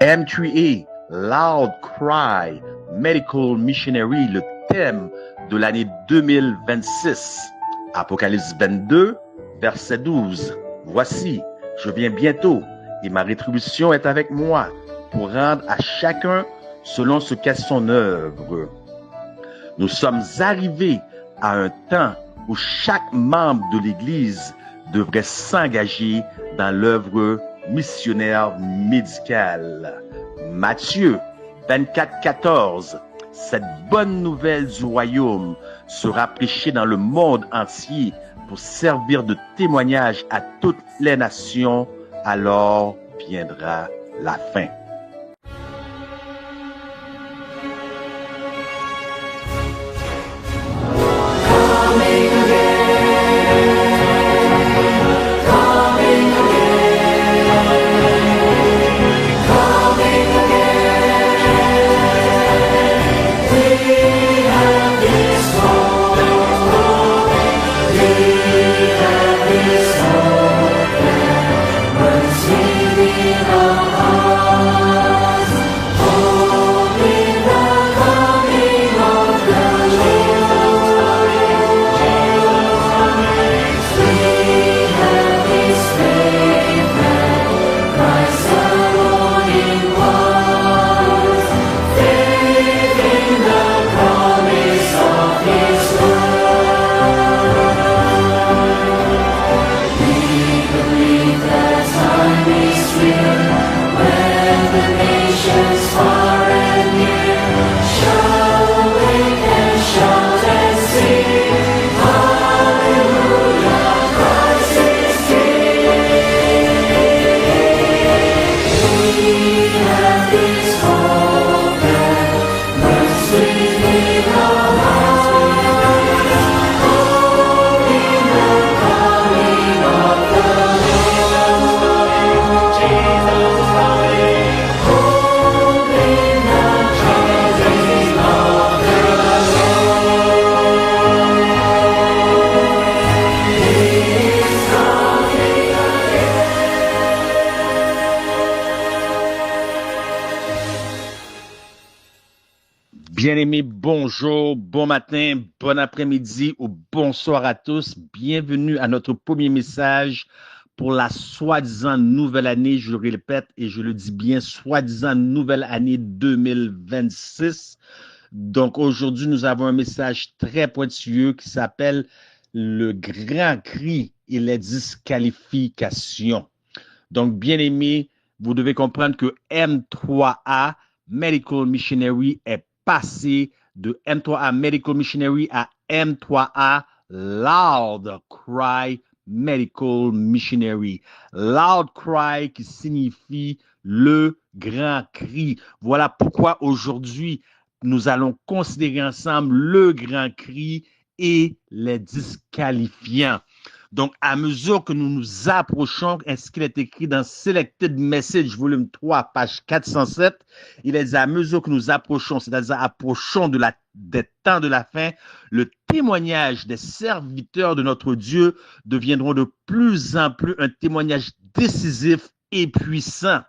M3A, Loud Cry, Medical Missionary, le thème de l'année 2026. Apocalypse 22, verset 12. Voici, je viens bientôt et ma rétribution est avec moi pour rendre à chacun selon ce qu'est son œuvre. Nous sommes arrivés à un temps où chaque membre de l'Église devrait s'engager dans l'œuvre missionnaire médicale. Matthieu 24, 14. Cette bonne nouvelle du royaume sera prêchée dans le monde entier pour servir de témoignage à toutes les nations. Alors viendra la fin. Bien-aimés, bonjour, bon matin, bon après-midi ou bonsoir à tous. Bienvenue à notre premier message pour la soi-disant nouvelle année. Je le répète et je le dis bien, soi-disant nouvelle année 2026. Donc aujourd'hui, nous avons un message très pointilleux qui s'appelle le grand cri et les disqualifications. Donc, bien-aimés, vous devez comprendre que M3A, Medical Missionary, est passé de M3A Medical Missionary à M3A Loud Cry Medical Missionary. Loud Cry qui signifie le grand cri. Voilà pourquoi aujourd'hui, nous allons considérer ensemble le grand cri et les disqualifiants. Donc, à mesure que nous nous approchons, est-ce qu'il est écrit dans Selected Message, volume 3, page 407, il est dit à mesure que nous approchons, c'est-à-dire approchons des temps de la fin, le témoignage des serviteurs de notre Dieu deviendront de plus en plus un témoignage décisif et puissant.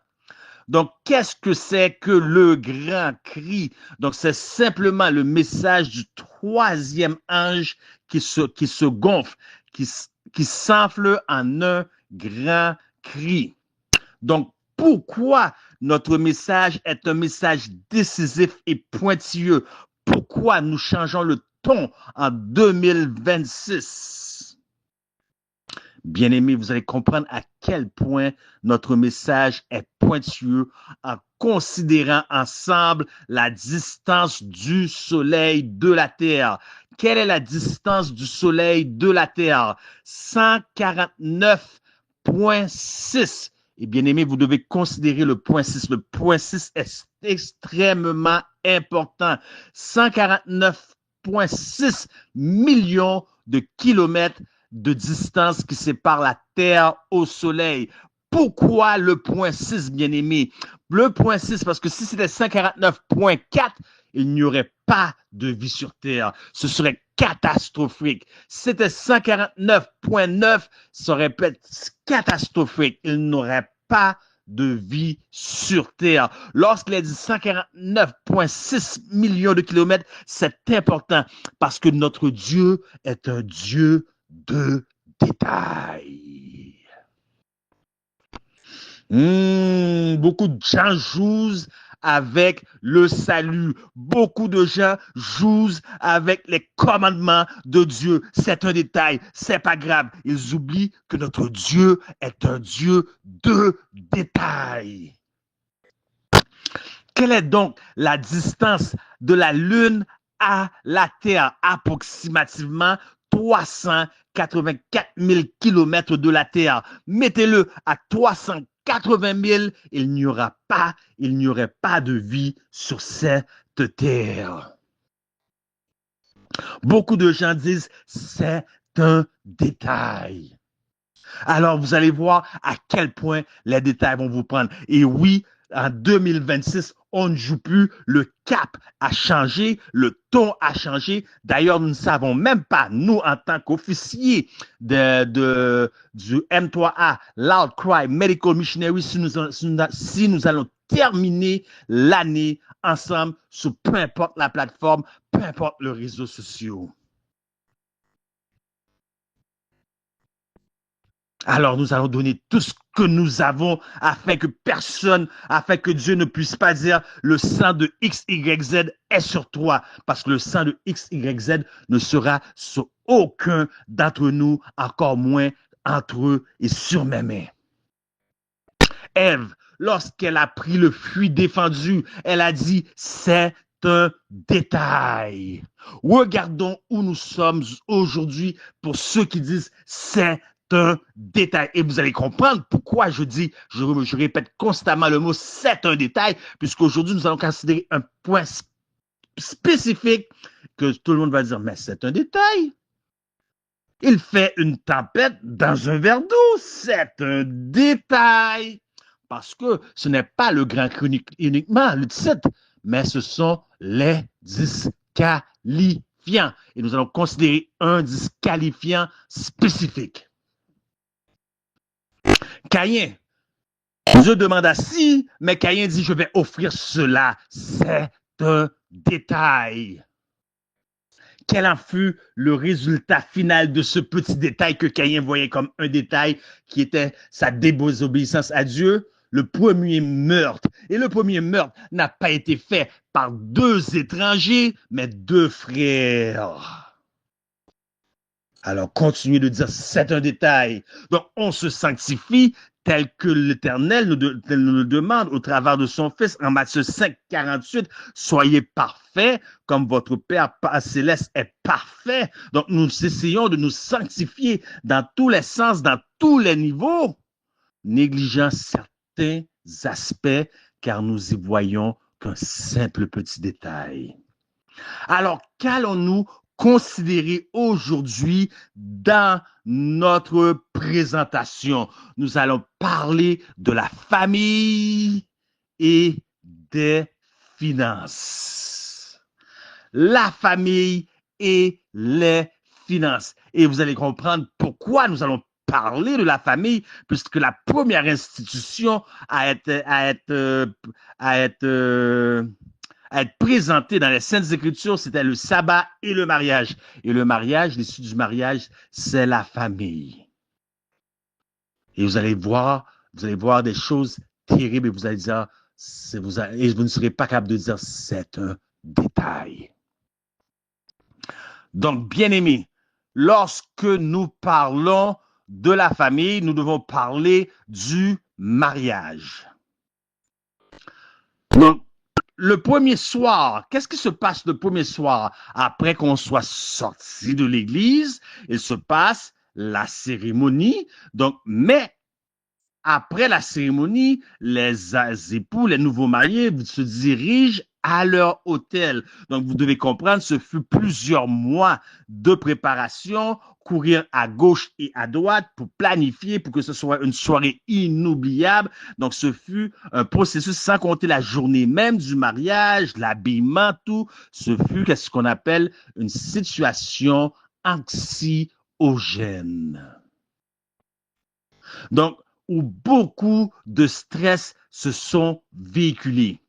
Donc, qu'est-ce que c'est que le grand cri? Donc, c'est simplement le message du troisième ange qui se gonfle, qui s'enfle en un grand cri. Donc, pourquoi notre message est un message décisif et pointilleux? Pourquoi nous changeons le ton en 2026? Bien-aimés, vous allez comprendre à quel point notre message est pointilleux en considérant ensemble la distance du soleil de la Terre. Quelle est la distance du soleil de la Terre? 149,6. Et bien-aimés, vous devez considérer le point 6. Le point 6 est extrêmement important. 149,6 millions de kilomètres de distance qui sépare la Terre au Soleil. Pourquoi le point 6, bien-aimé? Le point 6, parce que si c'était 149,4, il n'y aurait pas de vie sur Terre. Ce serait catastrophique. Si c'était 149,9, ça aurait pu être catastrophique. Il n'aurait pas de vie sur Terre. Lorsqu'il a dit 149,6 millions de kilomètres, c'est important parce que notre Dieu est un Dieu de détails. Beaucoup de gens jouent avec le salut. Beaucoup de gens jouent avec les commandements de Dieu. C'est un détail, c'est pas grave. Ils oublient que notre Dieu est un Dieu de détails. Quelle est donc la distance de la Lune à la Terre? Approximativement 384 000 kilomètres de la Terre. Mettez-le à 380 000, il n'y aurait pas de vie sur cette Terre. Beaucoup de gens disent c'est un détail. Alors, vous allez voir à quel point les détails vont vous prendre. Et oui, en 2026, on ne joue plus, le cap a changé, le ton a changé. D'ailleurs, nous ne savons même pas, nous, en tant qu'officiers du M3A, Loud Cry Medical Missionary, si nous allons terminer l'année ensemble sur peu importe la plateforme, peu importe le réseau social. Alors nous allons donner tout ce que nous avons afin que Dieu ne puisse pas dire le sang de XYZ est sur toi, parce que le sang de XYZ ne sera sur aucun d'entre nous, encore moins entre eux et sur mes mains. Ève, lorsqu'elle a pris le fruit défendu, elle a dit c'est un détail. Regardons où nous sommes aujourd'hui pour ceux qui disent c'est un détail. Et vous allez comprendre pourquoi je répète constamment le mot c'est un détail, puisqu'aujourd'hui nous allons considérer un point spécifique que tout le monde va dire mais c'est un détail. Il fait une tempête dans un verre d'eau, c'est un détail. Parce que ce n'est pas le grand cri uniquement, le titre, mais ce sont les disqualifiants. Et nous allons considérer un disqualifiant spécifique. Caïn, Dieu demanda si, mais Caïn dit je vais offrir cela. C'est un détail. Quel en fut le résultat final de ce petit détail que Caïn voyait comme un détail qui était sa désobéissance à Dieu? Le premier meurtre. Et le premier meurtre n'a pas été fait par deux étrangers, mais deux frères. Alors, continuez de dire, c'est un détail. Donc, on se sanctifie tel que l'Éternel nous le demande au travers de son Fils en Matthieu 5, 48. Soyez parfaits comme votre Père céleste est parfait. Donc, nous essayons de nous sanctifier dans tous les sens, dans tous les niveaux, négligeant certains aspects, car nous y voyons qu'un simple petit détail. Alors, qu'allons-nous considérer aujourd'hui dans notre présentation? Nous allons parler de la famille et des finances. La famille et les finances. Et vous allez comprendre pourquoi nous allons parler de la famille, puisque la première institution à être présentée dans les Saintes Écritures, c'était le sabbat et le mariage. Et le mariage, l'issue du mariage, c'est la famille. Et vous allez voir des choses terribles et vous allez dire, et vous ne serez pas capable de dire, c'est un détail. Donc, bien-aimés, lorsque nous parlons de la famille, nous devons parler du mariage. Donc, le premier soir, qu'est-ce qui se passe le premier soir? Après qu'on soit sorti de l'église, il se passe la cérémonie. Donc, mais après la cérémonie, les époux, les nouveaux mariés se dirigent à leur hôtel. Donc, vous devez comprendre, ce fut plusieurs mois de préparation, courir à gauche et à droite pour planifier, pour que ce soit une soirée inoubliable. Donc, ce fut un processus sans compter la journée même du mariage, l'habillement, tout. Ce fut ce qu'on appelle une situation anxiogène. Donc, où beaucoup de stress se sont véhiculés.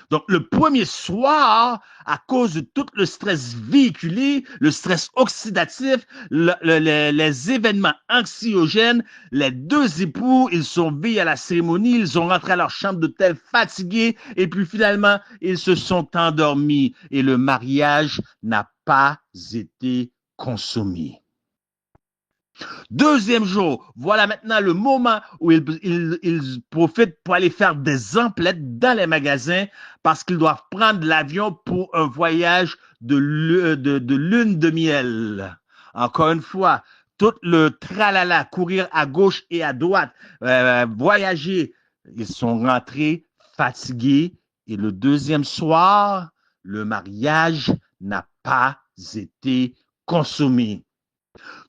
Donc, le premier soir, à cause de tout le stress véhiculé, le stress oxydatif, les événements anxiogènes, les deux époux, ils sont veillés à la cérémonie, ils ont rentré à leur chambre d'hôtel fatigués, et puis finalement, ils se sont endormis, et le mariage n'a pas été consommé. Deuxième jour, voilà maintenant le moment où ils profitent pour aller faire des emplettes dans les magasins parce qu'ils doivent prendre l'avion pour un voyage de lune de miel. Encore une fois, tout le tralala, courir à gauche et à droite, voyager, ils sont rentrés fatigués et le deuxième soir, le mariage n'a pas été consommé.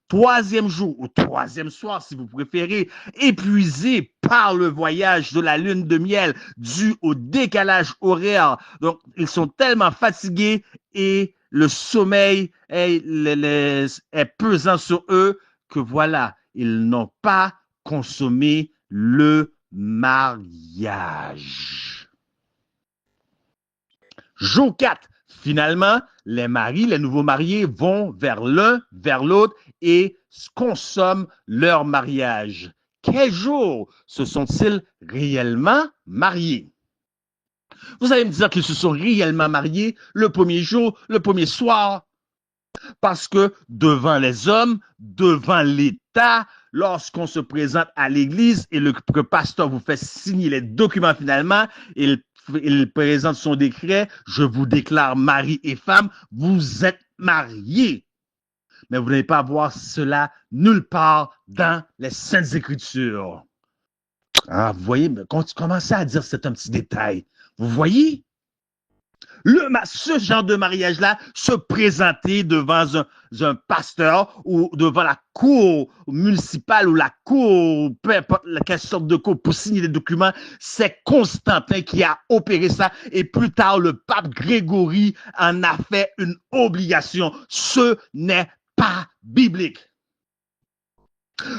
Troisième jour ou troisième soir, si vous préférez, épuisés par le voyage de la lune de miel dû au décalage horaire. Donc, ils sont tellement fatigués et le sommeil est pesant sur eux que voilà, ils n'ont pas consommé le mariage. Jour 4, finalement, les nouveaux mariés vont vers l'un, vers l'autre et consomment leur mariage. Quel jour se sont-ils réellement mariés? Vous allez me dire qu'ils se sont réellement mariés le premier jour, le premier soir, parce que devant les hommes, devant l'État, lorsqu'on se présente à l'église et le pasteur vous fait signer les documents finalement, il présente son décret, je vous déclare mari et femme, vous êtes mariés. Mais vous n'allez pas voir cela nulle part dans les Saintes Écritures. Ah, vous voyez, quand tu commences à dire c'est un petit détail, vous voyez? Ce genre de mariage-là, se présenter devant un pasteur ou devant la cour municipale ou la cour, peu importe quelle sorte de cour, pour signer des documents, c'est Constantin qui a opéré ça et plus tard, le pape Grégory en a fait une obligation. Ce n'est pas biblique.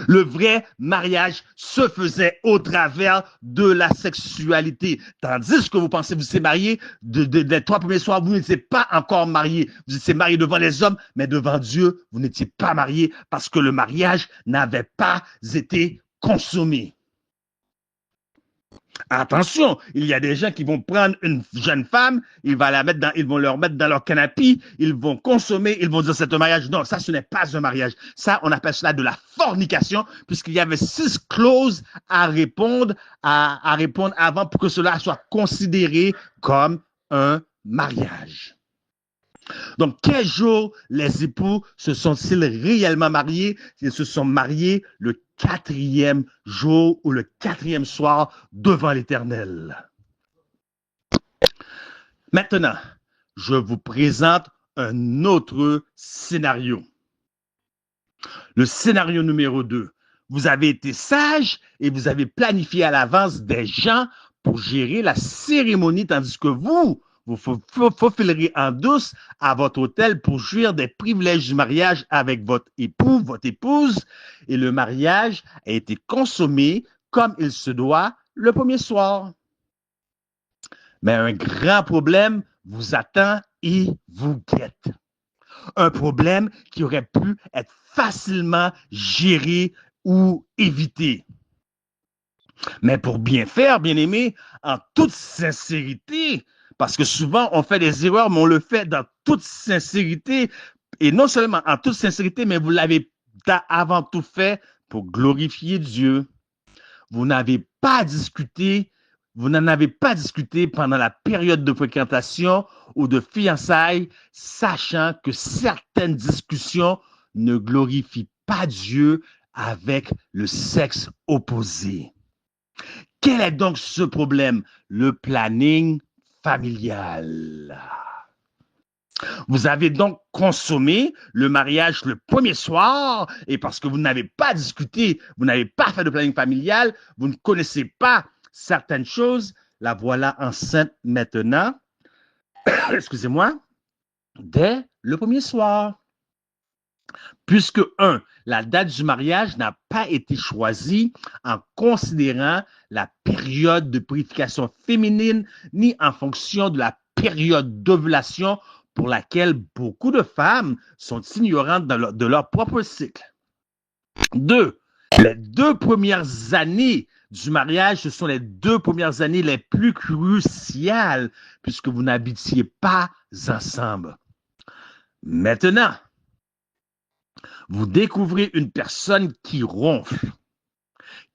Le vrai mariage se faisait au travers de la sexualité. Tandis que vous pensez vous êtes marié, des 3 premiers soirs, vous n'étiez pas encore marié. Vous étiez marié devant les hommes, mais devant Dieu, vous n'étiez pas marié parce que le mariage n'avait pas été consommé. Attention, il y a des gens qui vont prendre une jeune femme, ils vont leur mettre dans leur canapé, ils vont consommer, ils vont dire c'est un mariage. Non, ça, ce n'est pas un mariage. Ça, on appelle cela de la fornication, puisqu'il y avait 6 clauses à répondre avant pour que cela soit considéré comme un mariage. Donc, quel jour les époux se sont-ils réellement mariés? Ils se sont mariés le 4e jour ou le 4e soir devant l'Éternel. Maintenant, je vous présente un autre scénario. Le scénario numéro 2. Vous avez été sage et vous avez planifié à l'avance des gens pour gérer la cérémonie, tandis que vous faufilerez en douce à votre hôtel pour jouir des privilèges du mariage avec votre époux, votre épouse, et le mariage a été consommé comme il se doit le premier soir. Mais un grand problème vous attend et vous guette. Un problème qui aurait pu être facilement géré ou évité. Mais pour bien faire, bien aimé, en toute sincérité, parce que souvent, on fait des erreurs, mais on le fait dans toute sincérité. Et non seulement en toute sincérité, mais vous l'avez avant tout fait pour glorifier Dieu. Vous n'avez pas discuté, vous n'en avez pas discuté pendant la période de fréquentation ou de fiançailles, sachant que certaines discussions ne glorifient pas Dieu avec le sexe opposé. Quel est donc ce problème? Le planning familial. Vous avez donc consommé le mariage le premier soir et parce que vous n'avez pas discuté, vous n'avez pas fait de planning familial, vous ne connaissez pas certaines choses, la voilà enceinte maintenant, excusez-moi, dès le premier soir. Puisque, un, la date du mariage n'a pas été choisie en considérant la période de purification féminine ni en fonction de la période d'ovulation pour laquelle beaucoup de femmes sont ignorantes de leur propre cycle. Deux, les 2 premières années du mariage, ce sont les 2 premières années les plus cruciales puisque vous n'habitiez pas ensemble. Maintenant, vous découvrez une personne qui ronfle,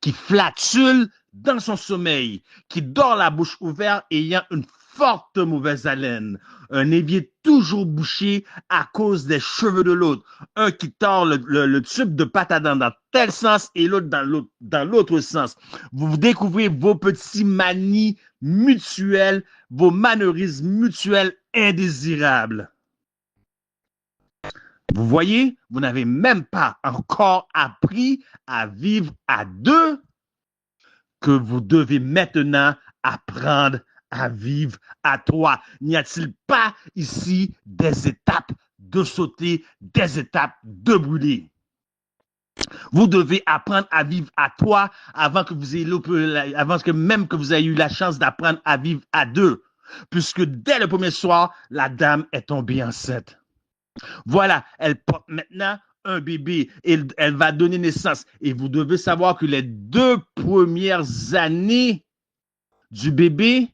qui flatule dans son sommeil, qui dort la bouche ouverte ayant une forte mauvaise haleine, un évier toujours bouché à cause des cheveux de l'autre, un qui tord le tube de pâte à dents dans tel sens et l'autre dans l'autre sens. Vous découvrez vos petits manies mutuelles, vos mannerismes mutuels indésirables. Vous voyez, vous n'avez même pas encore appris à vivre à deux que vous devez maintenant apprendre à vivre à trois. N'y a-t-il pas ici des étapes de sauter, des étapes de brûler? Vous devez apprendre à vivre à trois avant que vous ayez eu la chance d'apprendre à vivre à deux. Puisque dès le premier soir, la dame est tombée enceinte. Voilà, elle porte maintenant un bébé et elle va donner naissance. Et vous devez savoir que les 2 premières années du bébé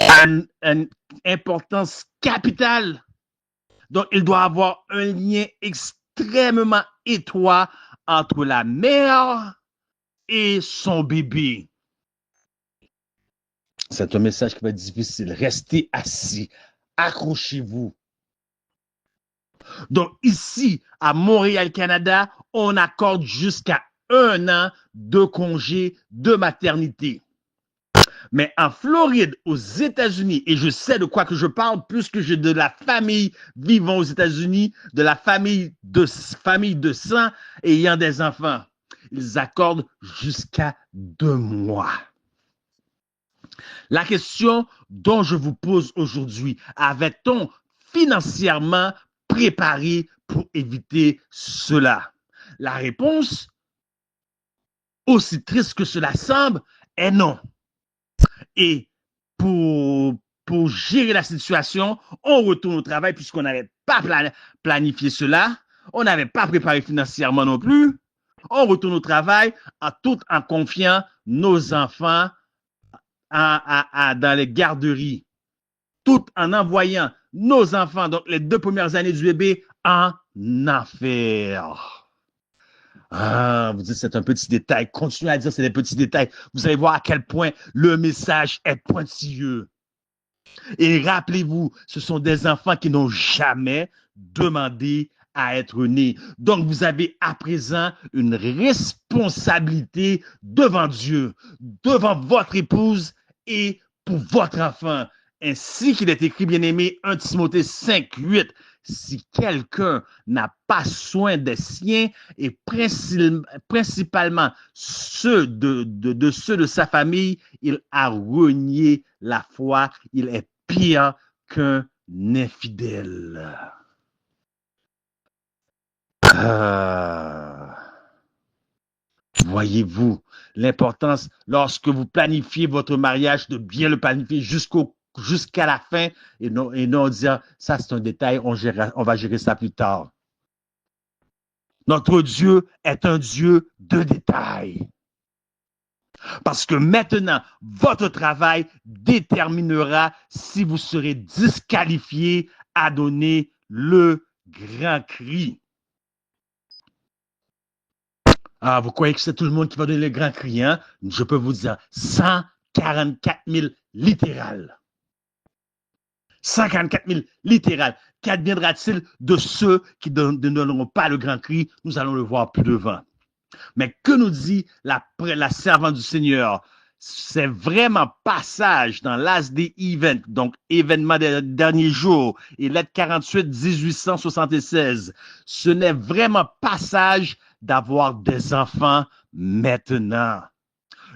ont une importance capitale. Donc, il doit avoir un lien extrêmement étroit entre la mère et son bébé. C'est un message qui va être difficile. Restez assis, accrochez-vous. Donc, ici, à Montréal, Canada, on accorde jusqu'à 1 an de congé de maternité. Mais en Floride, aux États-Unis, et je sais de quoi que je parle puisque j'ai de la famille vivant aux États-Unis, de la famille de sang ayant des enfants, ils accordent jusqu'à 2 mois. La question dont je vous pose aujourd'hui, avait-on financièrement préparé pour éviter cela? La réponse, aussi triste que cela semble, est non. Et pour gérer la situation, on retourne au travail puisqu'on n'avait pas planifié cela, on n'avait pas préparé financièrement non plus. On retourne au travail tout en confiant nos enfants dans les garderies, tout en envoyant nos enfants, donc les 2 premières années du bébé, en enfer. Ah, vous dites c'est un petit détail. Continuez à dire c'est des petits détails. Vous allez voir à quel point le message est pointilleux. Et rappelez-vous, ce sont des enfants qui n'ont jamais demandé à être nés. Donc, vous avez à présent une responsabilité devant Dieu, devant votre épouse et pour votre enfant. Ainsi qu'il est écrit, bien-aimé, 1 Timothée 5:8. Si quelqu'un n'a pas soin des siens et principalement ceux de ceux de sa famille, il a renié la foi. Il est pire qu'un infidèle. Voyez-vous l'importance lorsque vous planifiez votre mariage de bien le planifier jusqu'à la fin et non dire ça c'est un détail, on va gérer ça plus tard. Notre Dieu est un Dieu de détails. Parce que maintenant, votre travail déterminera si vous serez disqualifié à donner le grand cri. Ah, vous croyez que c'est tout le monde qui va donner le grand cri, hein? Je peux vous dire 144 000 littéral. 144 000 littéral. Qu'adviendra-t-il de ceux qui ne donneront pas le grand cri? Nous allons le voir plus devant. Mais que nous dit la servante du Seigneur? C'est vraiment passage dans Last Day Event, donc événement des derniers jours, et lettre 48, 1876. Ce n'est vraiment passage d'avoir des enfants maintenant.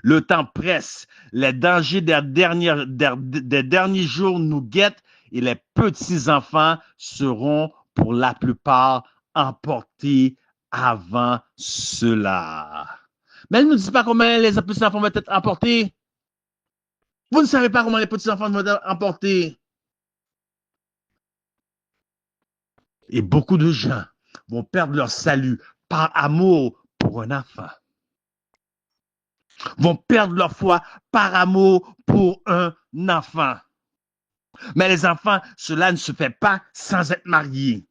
Le temps presse, les dangers des derniers jours nous guettent et les petits-enfants seront pour la plupart emportés avant cela. Mais elle ne nous dit pas comment les petits-enfants vont être emportés. Vous ne savez pas comment les petits-enfants vont être emportés. Et beaucoup de gens vont perdre leur salut par amour pour un enfant. Vont perdre leur foi par amour pour un enfant. Mais les enfants, cela ne se fait pas sans être mariés.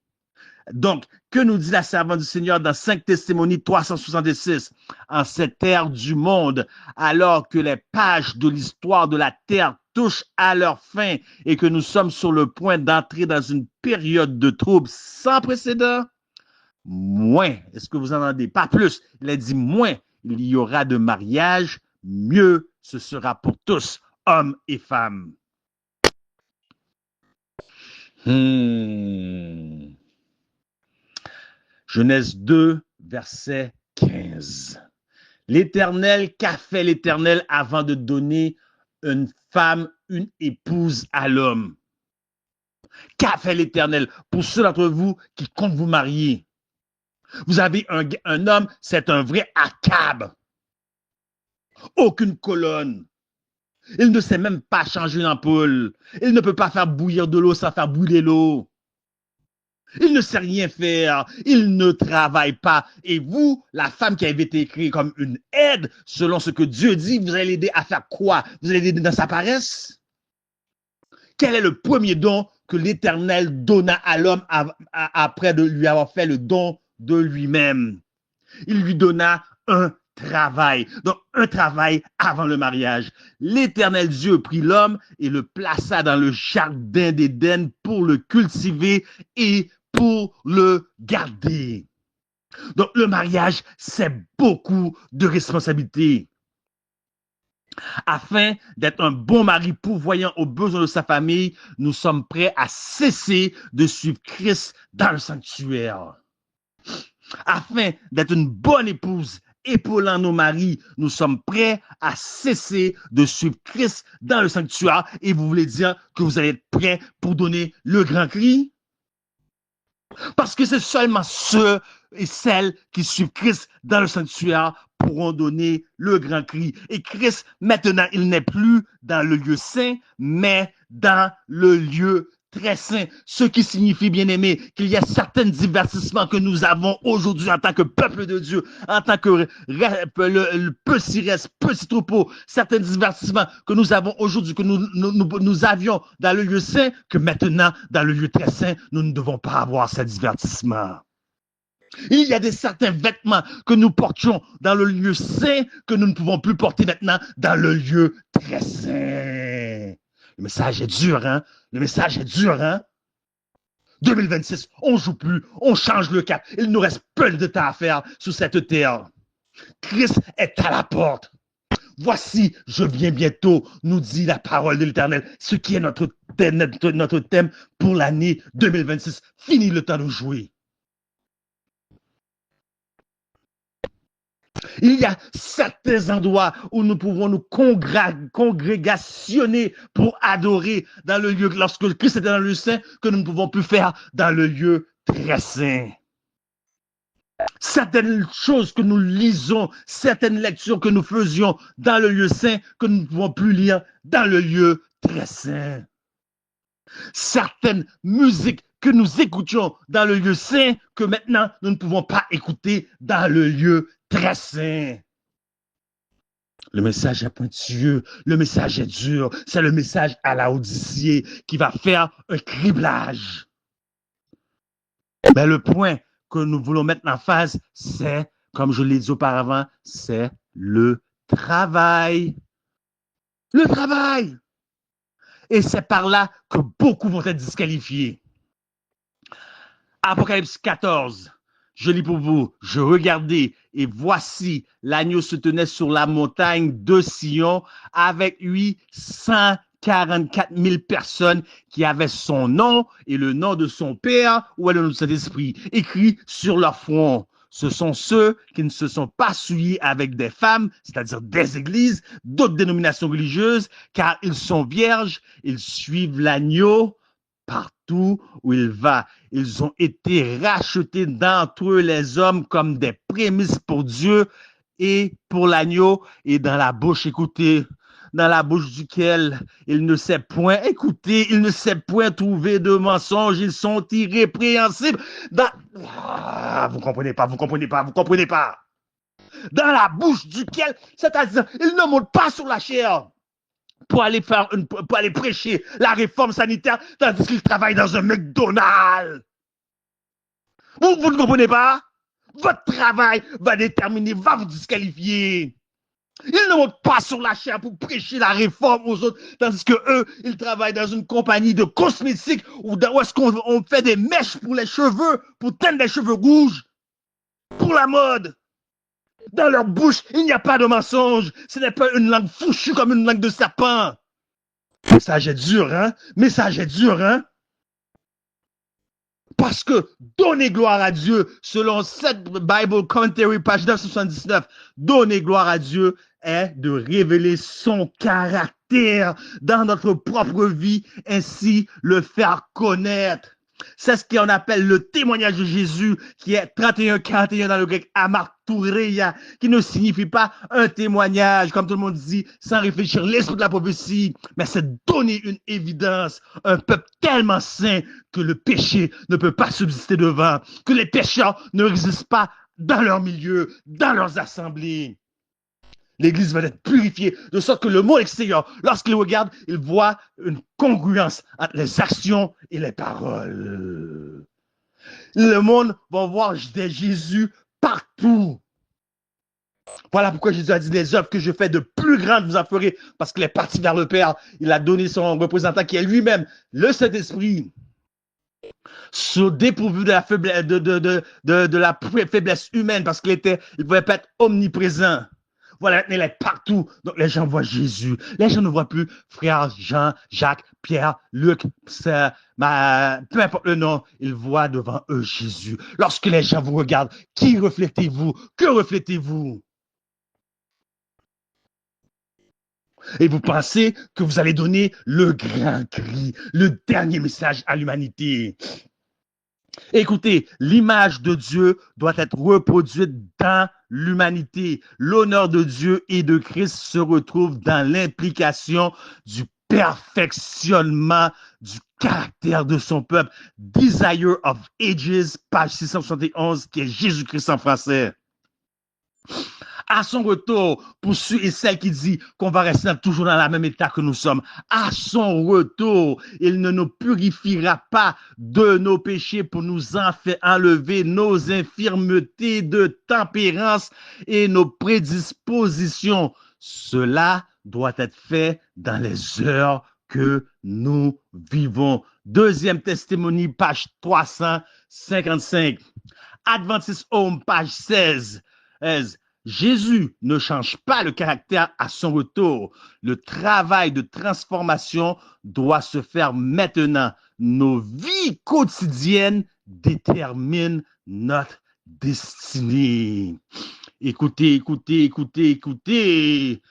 Donc, que nous dit la servante du Seigneur dans 5 Thessalonies 366? En cette ère du monde, alors que les pages de l'histoire de la terre touchent à leur fin et que nous sommes sur le point d'entrer dans une période de troubles sans précédent, moins, est-ce que vous entendez? Pas plus, il a dit moins, il y aura de mariage, mieux ce sera pour tous, hommes et femmes. Genèse 2, verset 15. L'Éternel, qu'a fait l'Éternel avant de donner une femme, une épouse à l'homme? Qu'a fait l'Éternel pour ceux d'entre vous qui comptent vous marier? Vous avez un homme, c'est un vrai Akab. Aucune colonne. Il ne sait même pas changer une ampoule. Il ne peut pas faire bouillir de l'eau sans faire brûler l'eau. Il ne sait rien faire. Il ne travaille pas. Et vous, la femme qui avait été créée comme une aide, selon ce que Dieu dit, vous allez l'aider à faire quoi? Vous allez l'aider dans sa paresse? Quel est le premier don que l'Éternel donna à l'homme après de lui avoir fait le don de lui-même? Il lui donna un travail. Donc, un travail avant le mariage. L'Éternel Dieu prit l'homme et le plaça dans le jardin d'Éden pour le cultiver et pour le garder. Donc, le mariage, c'est beaucoup de responsabilités. Afin d'être un bon mari pourvoyant aux besoins de sa famille, nous sommes prêts à cesser de suivre Christ dans le sanctuaire. Afin d'être une bonne épouse épaulant nos maris, nous sommes prêts à cesser de suivre Christ dans le sanctuaire. Et vous voulez dire que vous allez être prêts pour donner le grand cri? Parce que c'est seulement ceux et celles qui suivent Christ dans le sanctuaire pourront donner le grand cri. Et Christ, maintenant, il n'est plus dans le lieu saint, mais dans le lieu très saint. Ce qui signifie, bien aimé, qu'il y a certains divertissements que nous avons aujourd'hui en tant que peuple de Dieu, en tant que le petit troupeau, certains divertissements que nous avons aujourd'hui, que nous avions dans le lieu saint, que maintenant, dans le lieu très saint, nous ne devons pas avoir ces divertissements. Il y a certains vêtements que nous portions dans le lieu saint que nous ne pouvons plus porter maintenant dans le lieu très saint. Le message est dur, hein? Le message est dur, hein? 2026, on ne joue plus, on change le cap. Il nous reste peu de temps à faire sur cette terre. Christ est à la porte. Voici, je viens bientôt, nous dit la parole de l'Éternel, ce qui est notre thème pour l'année 2026. Fini le temps de jouer. Il y a certains endroits où nous pouvons nous congrégationner pour adorer dans le lieu, lorsque Christ était dans le lieu saint, que nous ne pouvons plus faire dans le lieu très saint. Certaines choses que nous lisons, certaines lectures que nous faisions dans le lieu saint, que nous ne pouvons plus lire dans le lieu très saint. Certaines musiques que nous écoutions dans le lieu saint, que maintenant nous ne pouvons pas écouter dans le lieu très saint. Le message est pointilleux, le message est dur, c'est le message à Laodicée qui va faire un criblage. Mais le point que nous voulons mettre en phase, c'est, comme je l'ai dit auparavant, c'est le travail. Le travail! Et c'est par là que beaucoup vont être disqualifiés. Apocalypse 14, je lis pour vous, je regardais et voici l'agneau se tenait sur la montagne de Sion avec lui 144 000 personnes qui avaient son nom et le nom de son Père ou le nom de Saint-Esprit écrit sur leur front. Ce sont ceux qui ne se sont pas souillés avec des femmes, c'est-à-dire des églises, d'autres dénominations religieuses, car ils sont vierges, ils suivent l'agneau partout où il va. Ils ont été rachetés d'entre eux les hommes comme des prémices pour Dieu et pour l'agneau, et dans la bouche, écoutez, dans la bouche duquel il ne sait point, écoutez, il ne sait point trouver de mensonges, ils sont irrépréhensibles. Vous comprenez pas, vous comprenez pas, vous comprenez pas. Dans la bouche duquel, c'est-à-dire, il ne monte pas sur la chair pour aller pour aller prêcher la réforme sanitaire, tandis qu'il travaille dans un McDonald's. Vous ne comprenez pas? Votre travail va déterminer, va vous disqualifier. Ils ne montent pas sur la chair pour prêcher la réforme aux autres, tandis que eux, ils travaillent dans une compagnie de cosmétiques où est-ce qu'on fait des mèches pour les cheveux, pour teindre les cheveux rouges, pour la mode. Dans leur bouche, il n'y a pas de mensonge. Ce n'est pas une langue fouchue comme une langue de serpent. Message est dur, hein? Message est dur, hein? Parce que donner gloire à Dieu, selon cette Bible Commentary, page 979, donner gloire à Dieu est de révéler son caractère dans notre propre vie, ainsi le faire connaître. C'est ce qu'on appelle le témoignage de Jésus, qui est 31-41 dans le grec amartoureia, qui ne signifie pas un témoignage, comme tout le monde dit, sans réfléchir l'esprit de la prophétie, mais c'est donner une évidence, un peuple tellement saint que le péché ne peut pas subsister devant, que les pécheurs ne résistent pas dans leur milieu, dans leurs assemblées. L'Église va être purifiée, de sorte que le monde extérieur, lorsqu'il regarde, il voit une congruence entre les actions et les paroles. Le monde va voir des Jésus partout. Voilà pourquoi Jésus a dit, les œuvres que je fais de plus grandes, vous en ferez, parce qu'il est parti vers le Père. Il a donné son représentant qui est lui-même, le Saint-Esprit. Dépourvu de la faiblesse, de la faiblesse humaine, parce qu'il ne pouvait pas être omniprésent. Voilà, il est partout. Donc, les gens voient Jésus. Les gens ne voient plus frère Jean, Jacques, Pierre, Luc, peu importe le nom. Ils voient devant eux Jésus. Lorsque les gens vous regardent, qui reflétez-vous? Que reflétez-vous? Et vous pensez que vous allez donner le grand cri, le dernier message à l'humanité. Écoutez, l'image de Dieu doit être reproduite dans l'humanité. L'honneur de Dieu et de Christ se retrouve dans l'implication du perfectionnement du caractère de son peuple. Desire of Ages, page 671, qui est Jésus-Christ en français. À son retour, pour ceux et celles qui disent qu'on va rester toujours dans le même état que nous sommes, à son retour, il ne nous purifiera pas de nos péchés pour nous enlever nos infirmités de tempérance et nos prédispositions. Cela doit être fait dans les heures que nous vivons. Deuxième testimony, page 355. Adventist Home, page 16. Jésus ne change pas le caractère à son retour. Le travail de transformation doit se faire maintenant. Nos vies quotidiennes déterminent notre destinée. Écoutez, écoutez, écoutez, écoutez.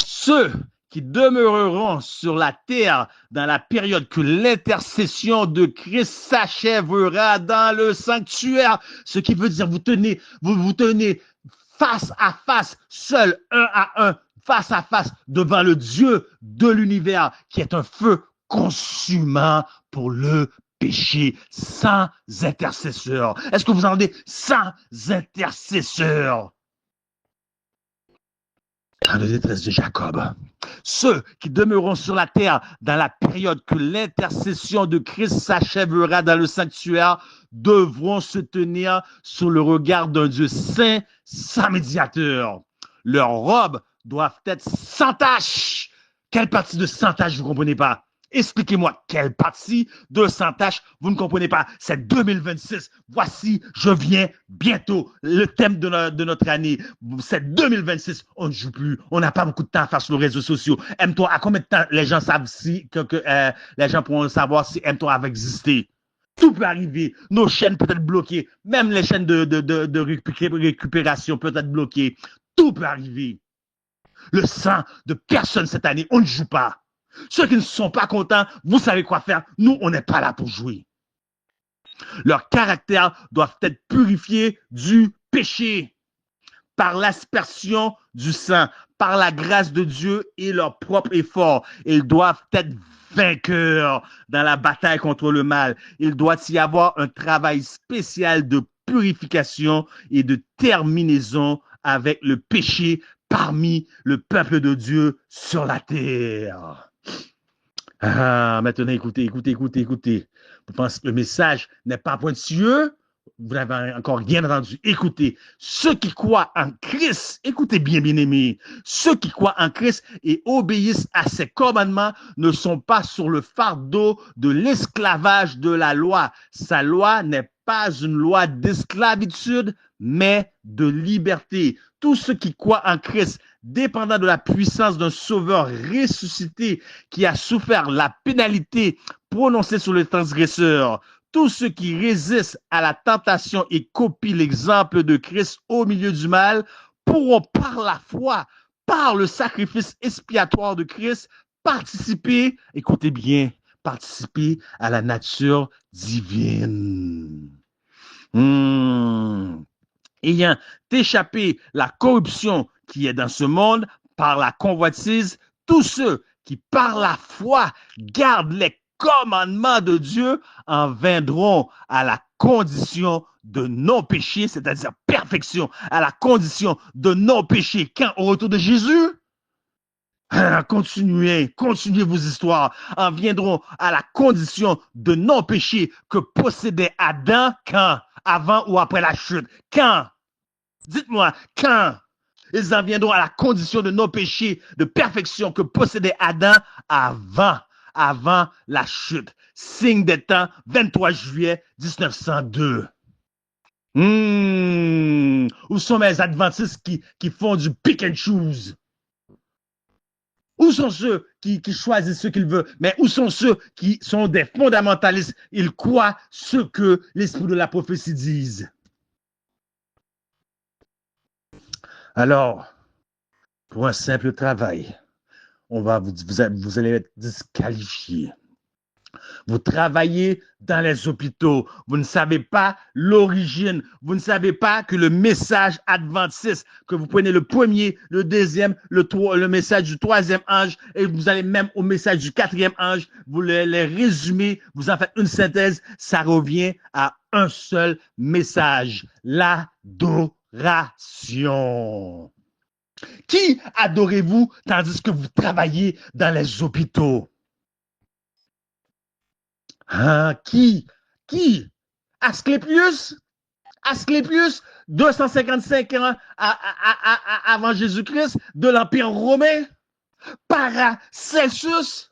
Ceux qui demeureront sur la terre dans la période que l'intercession de Christ s'achèvera dans le sanctuaire, ce qui veut dire vous tenez face à face, seul, un à un, face à face, devant le Dieu de l'univers, qui est un feu consumant pour le péché, sans intercesseur. Est-ce que vous entendez? Sans intercesseur. Dans la détresse de Jacob. Ceux qui demeureront sur la terre dans la période que l'intercession de Christ s'achèvera dans le sanctuaire devront se tenir sous le regard d'un Dieu saint, sans médiateur. Leurs robes doivent être sans tache. Quelle partie de sans tache vous ne comprenez pas? Expliquez-moi quelle partie de sans tache vous ne comprenez pas. C'est 2026. Voici, je viens bientôt. Le thème de notre année. C'est 2026. On ne joue plus. On n'a pas beaucoup de temps à faire sur les réseaux sociaux. M3, à combien de temps les gens savent les gens pourront savoir si M3 avait existé? Tout peut arriver. Nos chaînes peuvent être bloquées. Même les chaînes de récupération peuvent être bloquées. Tout peut arriver. Le sang de personne cette année, on ne joue pas. Ceux qui ne sont pas contents, vous savez quoi faire. Nous, on n'est pas là pour jouer. Leurs caractères doivent être purifiés du péché par l'aspersion du sang, par la grâce de Dieu et leur propre effort. Ils doivent être vainqueurs dans la bataille contre le mal. Il doit y avoir un travail spécial de purification et de terminaison avec le péché parmi le peuple de Dieu sur la terre. Ah, maintenant, écoutez. Vous pensez que le message n'est pas pointilleux? Vous n'avez encore rien entendu. Écoutez, ceux qui croient en Christ, écoutez bien, bien-aimés, ceux qui croient en Christ et obéissent à ses commandements ne sont pas sur le fardeau de l'esclavage de la loi. Sa loi n'est pas une loi d'esclavitude, mais de liberté. Tous ceux qui croient en Christ, dépendant de la puissance d'un sauveur ressuscité qui a souffert la pénalité prononcée sur les transgresseurs, tous ceux qui résistent à la tentation et copient l'exemple de Christ au milieu du mal pourront par la foi, par le sacrifice expiatoire de Christ, participer, écoutez bien, participer à la nature divine. Ayant échappé la corruption qui est dans ce monde par la convoitise, tous ceux qui par la foi gardent les commandements de Dieu en viendront à la condition de non-péché, c'est-à-dire perfection, à la condition de non-péché. Quand au retour de Jésus, continuez vos histoires, en viendront à la condition de non-péché que possédait Adam quand, avant ou après la chute. Quand? Dites-moi, quand? Ils en viendront à la condition de non-péché, de perfection que possédait Adam avant la chute. Signe des temps, 23 juillet 1902. Où sont mes adventistes qui font du pick and choose? Où sont ceux qui choisissent ce qu'ils veulent? Mais où sont ceux qui sont des fondamentalistes? Ils croient ce que l'esprit de la prophétie dise. Alors, pour un simple travail, vous allez être disqualifié. Vous travaillez dans les hôpitaux, vous ne savez pas l'origine, vous ne savez pas que le message adventiste, que vous prenez le premier, le deuxième, le message du troisième ange, et vous allez même au message du quatrième ange, vous les résumez, vous en faites une synthèse, ça revient à un seul message, l'adoration. Qui adorez-vous tandis que vous travaillez dans les hôpitaux? Qui? Asclépius, 255 ans avant Jésus-Christ, de l'Empire romain? Paracelsus?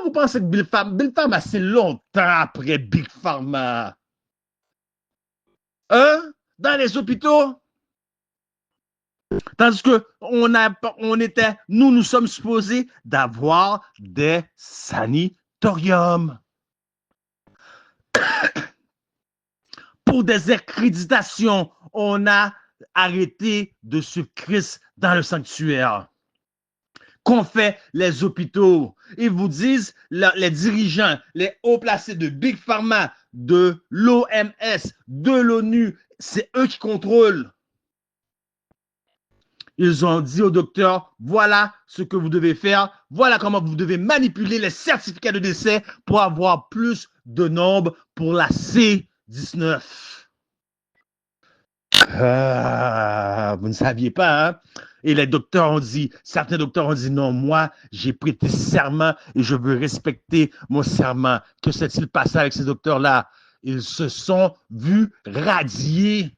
Vous pensez que Big Pharma, c'est longtemps après Big Pharma? Dans les hôpitaux? Tandis que nous sommes supposés d'avoir des sanatoriums. Pour des accréditations, on a arrêté de suivre Christ dans le sanctuaire. Qu'ont fait les hôpitaux? Ils vous disent, les dirigeants, les hauts placés de Big Pharma, de l'OMS, de l'ONU, c'est eux qui contrôlent. Ils ont dit au docteur, voilà ce que vous devez faire, voilà comment vous devez manipuler les certificats de décès pour avoir plus de nombre pour la C19. Vous ne saviez pas, hein? Et les docteurs ont dit, certains docteurs ont dit, non, moi, j'ai prêté serment et je veux respecter mon serment. Que s'est-il passé avec ces docteurs-là? Ils se sont vus radiés.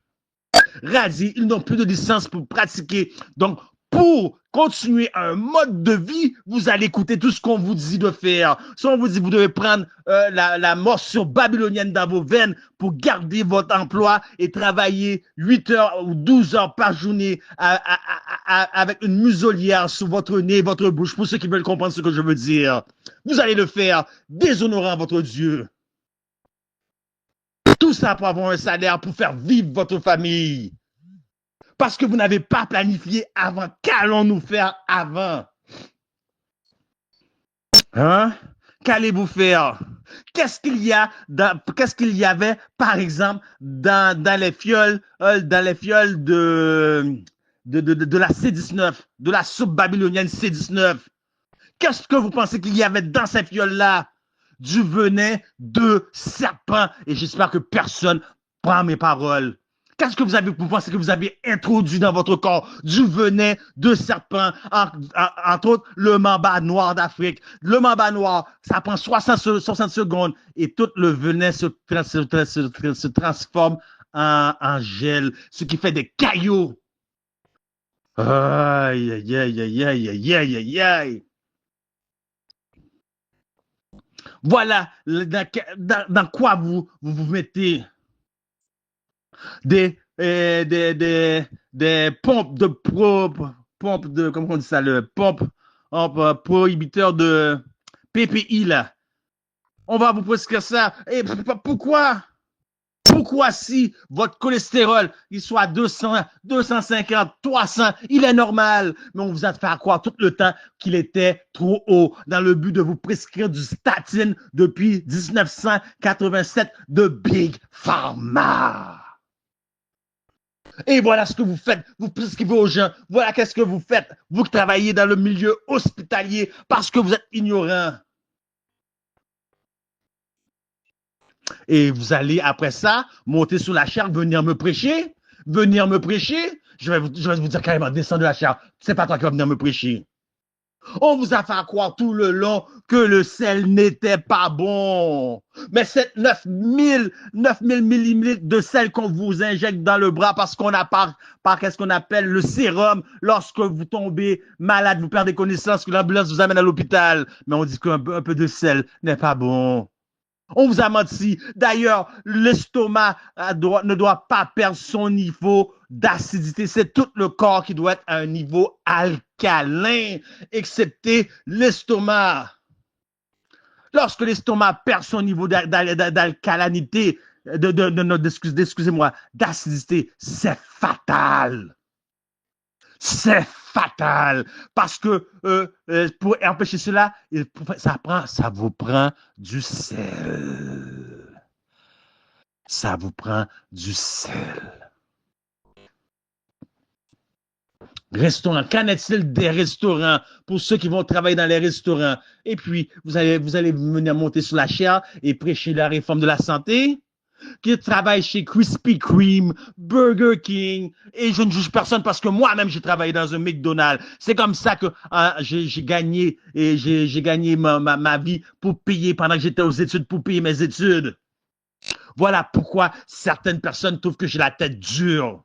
Ils n'ont plus de licence pour pratiquer. Donc, pour continuer un mode de vie, vous allez écouter tout ce qu'on vous dit de faire. Si on vous dit, vous devez prendre la morsure babylonienne dans vos veines pour garder votre emploi et travailler 8 heures ou 12 heures par journée avec une muselière sur votre nez, votre bouche, pour ceux qui veulent comprendre ce que je veux dire. Vous allez le faire, déshonorant votre Dieu. Tout ça pour avoir un salaire, pour faire vivre votre famille. Parce que vous n'avez pas planifié avant. Qu'allons-nous faire avant? Hein? Qu'allez-vous faire? Qu'est-ce qu'il y avait, par exemple, dans les fioles de la C19, de la soupe babylonienne C19? Qu'est-ce que vous pensez qu'il y avait dans ces fioles-là? Du venin de serpent. Et j'espère que personne prend mes paroles. Qu'est-ce que vous pensez que vous avez introduit dans votre corps? Du venin de serpent, entre autres le mamba noir d'Afrique. Le mamba noir, ça prend 60 secondes et tout le venin se transforme en gel, ce qui fait des cailloux. Aïe, aïe, aïe, aïe, aïe, aïe, aïe, aïe, aïe. Voilà dans quoi vous mettez des pompes pompes de, comment on dit ça, le prohibiteur de PPI là. On va vous prescrire ça. Et pourquoi? Pourquoi si votre cholestérol, il soit 200, 250, 300, il est normal, mais on vous a fait croire tout le temps qu'il était trop haut dans le but de vous prescrire du statine depuis 1987 de Big Pharma. Et voilà ce que vous faites, vous prescrivez aux gens, voilà qu'est-ce que vous faites, vous qui travaillez dans le milieu hospitalier parce que vous êtes ignorant. Et vous allez, après ça, monter sur la chaire, venir me prêcher. Je vais vous dire carrément, descends de la chaire. C'est pas toi qui vas venir me prêcher. On vous a fait croire tout le long que le sel n'était pas bon. Mais c'est 9000 millilitres de sel qu'on vous injecte dans le bras parce qu'on a par qu'est-ce qu'on appelle le sérum lorsque vous tombez malade, vous perdez connaissance, que l'ambulance vous amène à l'hôpital. Mais on dit qu'un peu de sel n'est pas bon. On vous a menti. D'ailleurs, l'estomac ne doit pas perdre son niveau d'acidité. C'est tout le corps qui doit être à un niveau alcalin, excepté l'estomac. Lorsque l'estomac perd son niveau d'alcalinité, excusez-moi, d'acidité, c'est fatal. C'est fatal parce que pour empêcher cela, ça vous prend du sel. Ça vous prend du sel. Restaurant, qu'en est-il des restaurants pour ceux qui vont travailler dans les restaurants? Et puis, vous allez venir monter sur la chaire et prêcher la réforme de la santé? Qui travaille chez Krispy Kreme, Burger King, et je ne juge personne parce que moi-même j'ai travaillé dans un McDonald's. C'est comme ça que j'ai gagné et j'ai gagné ma vie pour payer pendant que j'étais aux études pour payer mes études. Voilà pourquoi certaines personnes trouvent que j'ai la tête dure.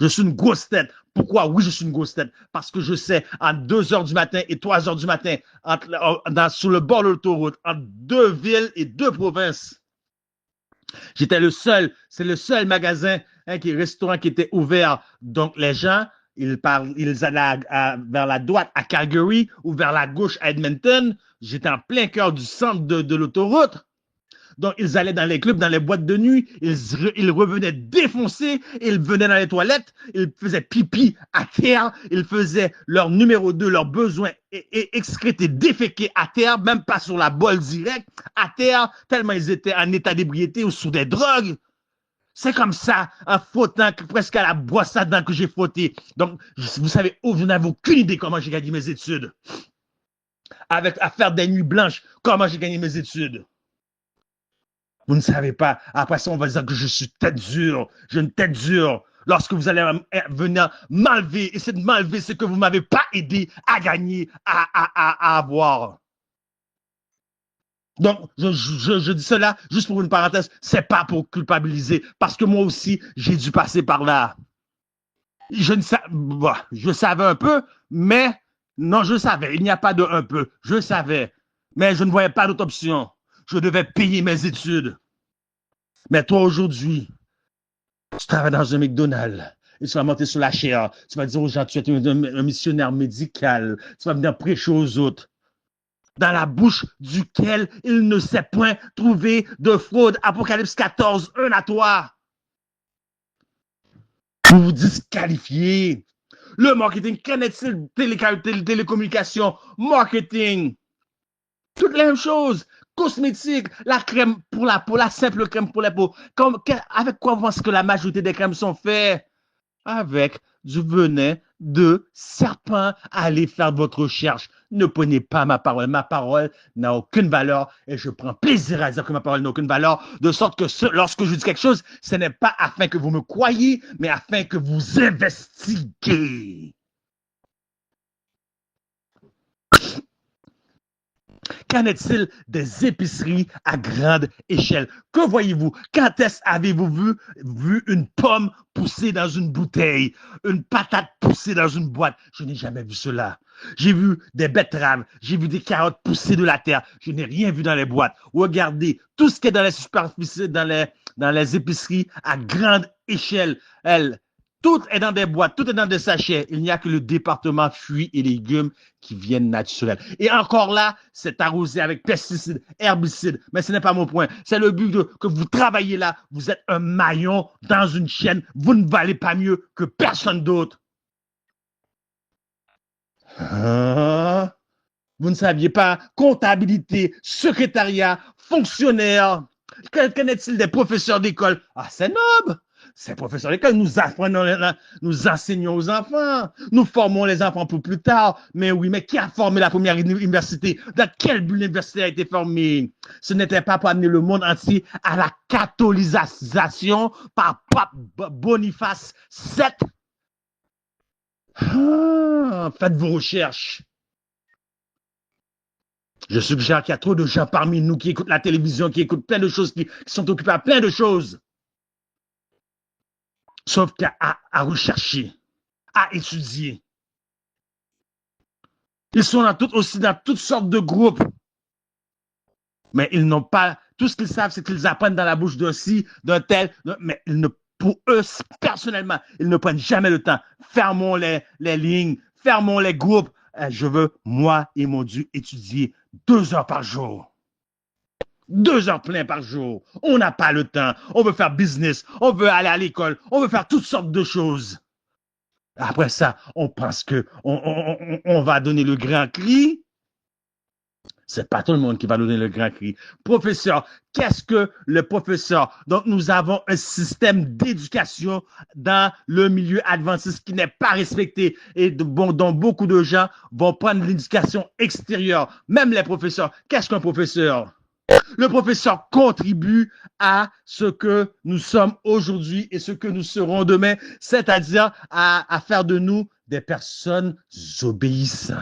Je suis une grosse tête. Pourquoi? Oui, je suis une grosse tête. Parce que je sais, entre 2 heures du matin et 3 heures du matin, sur le bord de l'autoroute, entre 2 villes et 2 provinces, c'est le seul magasin, restaurant qui était ouvert. Donc, les gens, ils allaient vers la droite à Calgary ou vers la gauche à Edmonton. J'étais en plein cœur du centre de l'autoroute. Donc, ils allaient dans les clubs, dans les boîtes de nuit, ils revenaient défoncés, ils venaient dans les toilettes, ils faisaient pipi à terre, ils faisaient leur numéro 2, leurs besoins excrétés, déféqués à terre, même pas sur la bolle directe, à terre, tellement ils étaient en état d'ébriété ou sous des drogues. C'est comme ça, en frottant presque à la brosse à dents que j'ai frotté. Donc, vous savez, vous n'avez aucune idée comment j'ai gagné mes études. À faire des nuits blanches, comment j'ai gagné mes études. Vous ne savez pas. Après ça, on va dire que je suis tête dure. J'ai une tête dure. Lorsque vous allez venir m'enlever, essayer de m'enlever ce que vous ne m'avez pas aidé à gagner, à avoir. Donc, je dis cela juste pour une parenthèse. C'est pas pour culpabiliser, parce que moi aussi, j'ai dû passer par là. Je savais un peu, mais non, je savais. Il n'y a pas de un peu. Je savais. Mais je ne voyais pas d'autre option. Je devais payer mes études. Mais toi, aujourd'hui, tu travailles dans un McDonald's et tu vas monter sur la chaire. Tu vas dire aux gens, tu es un missionnaire médical. Tu vas venir prêcher aux autres. Dans la bouche duquel il ne s'est point trouvé de fraude. Apocalypse 14, 1 à toi. Vous vous disqualifiez. Le marketing, qu'en est-il? Télécommunication, marketing. Toutes les mêmes choses. Cosmétiques, la crème pour la peau, la simple crème pour la peau. Avec quoi vous pensez que la majorité des crèmes sont faites? Avec du venin de serpent. Allez faire votre recherche. Ne prenez pas ma parole. Ma parole n'a aucune valeur et je prends plaisir à dire que ma parole n'a aucune valeur, de sorte que lorsque je dis quelque chose, ce n'est pas afin que vous me croyiez, mais afin que vous investiguez. Qu'en est-il des épiceries à grande échelle? Que voyez-vous? Quand est-ce avez-vous vu une pomme pousser dans une bouteille, une patate pousser dans une boîte? Je n'ai jamais vu cela. J'ai vu des betteraves, j'ai vu des carottes pousser de la terre. Je n'ai rien vu dans les boîtes. Regardez, tout ce qui est dans les superficies, dans les épiceries à grande échelle, tout est dans des boîtes, tout est dans des sachets. Il n'y a que le département fruits et légumes qui viennent naturels. Et encore là, c'est arrosé avec pesticides, herbicides. Mais ce n'est pas mon point. C'est le but que vous travaillez là. Vous êtes un maillon dans une chaîne. Vous ne valez pas mieux que personne d'autre. Vous ne saviez pas. Comptabilité, secrétariat, fonctionnaire. Qu'en est-il des professeurs d'école? Ah, c'est noble. Ces professeurs d'école, nous apprenons, nous enseignons aux enfants, nous formons les enfants pour plus tard. Mais oui, mais qui a formé la première université? Dans quel but l'université a été formée? Ce n'était pas pour amener le monde entier à la catholisation par Pape Boniface VII. Faites vos recherches. Je suggère qu'il y a trop de gens parmi nous qui écoutent la télévision, qui écoutent plein de choses, qui sont occupés à plein de choses. Sauf qu'à rechercher, à étudier. Ils sont aussi dans toutes sortes de groupes. Mais ils n'ont pas, tout ce qu'ils savent, c'est qu'ils apprennent dans la bouche d'un ci, d'un tel, mais pour eux, personnellement, ils ne prennent jamais le temps. Fermons les lignes, fermons les groupes. Je veux, moi et mon Dieu, étudier 2 heures par jour. 2 heures plein par jour. On n'a pas le temps. On veut faire business. On veut aller à l'école. On veut faire toutes sortes de choses. Après ça, on pense qu'on va donner le grand cri. C'est pas tout le monde qui va donner le grand cri. Professeur, qu'est-ce que le professeur? Donc, nous avons un système d'éducation dans le milieu adventiste qui n'est pas respecté et dont beaucoup de gens vont prendre l'éducation extérieure. Même les professeurs. Qu'est-ce qu'un professeur? Le professeur contribue à ce que nous sommes aujourd'hui et ce que nous serons demain, c'est-à-dire à faire de nous des personnes obéissantes.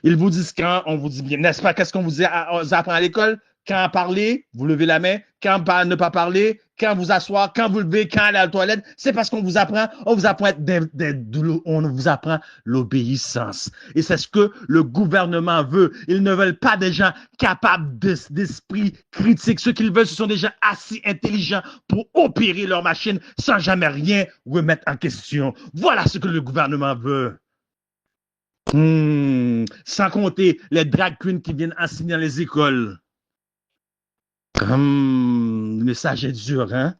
Ils vous disent quand, on vous dit bien, n'est-ce pas, qu'est-ce qu'on vous apprend à l'école? Quand parler, vous levez la main. Quand ne pas parler, quand vous asseoir, quand vous levez, quand aller à la toilette. C'est parce qu'on vous apprend, on vous apprend l'obéissance. Et c'est ce que le gouvernement veut. Ils ne veulent pas des gens capables d'esprit critique. Ce qu'ils veulent, ce sont des gens assez intelligents pour opérer leur machine sans jamais rien remettre en question. Voilà ce que le gouvernement veut. Sans compter les drag queens qui viennent enseigner dans les écoles. Le message est dur, hein?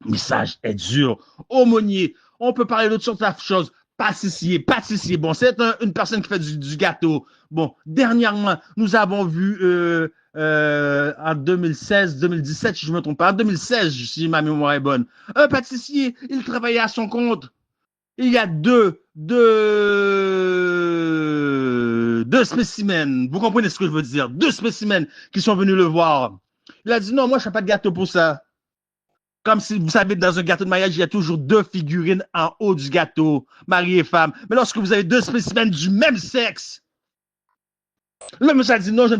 Le message est dur. Aumônier, on peut parler d'autres sortes de choses. Pâtissier, bon, c'est une personne qui fait du gâteau. Bon, dernièrement, nous avons vu en 2016, 2017, si je ne me trompe pas, en 2016, si ma mémoire est bonne, un pâtissier, il travaillait à son compte. Il y a deux spécimens, vous comprenez ce que je veux dire, 2 spécimens qui sont venus le voir. Il a dit non, moi je ne fais pas de gâteau pour ça. Comme si, vous savez, dans un gâteau de mariage, il y a toujours 2 figurines en haut du gâteau, mari et femme. Mais lorsque vous avez 2 spécimens du même sexe, le monsieur a dit non, je ne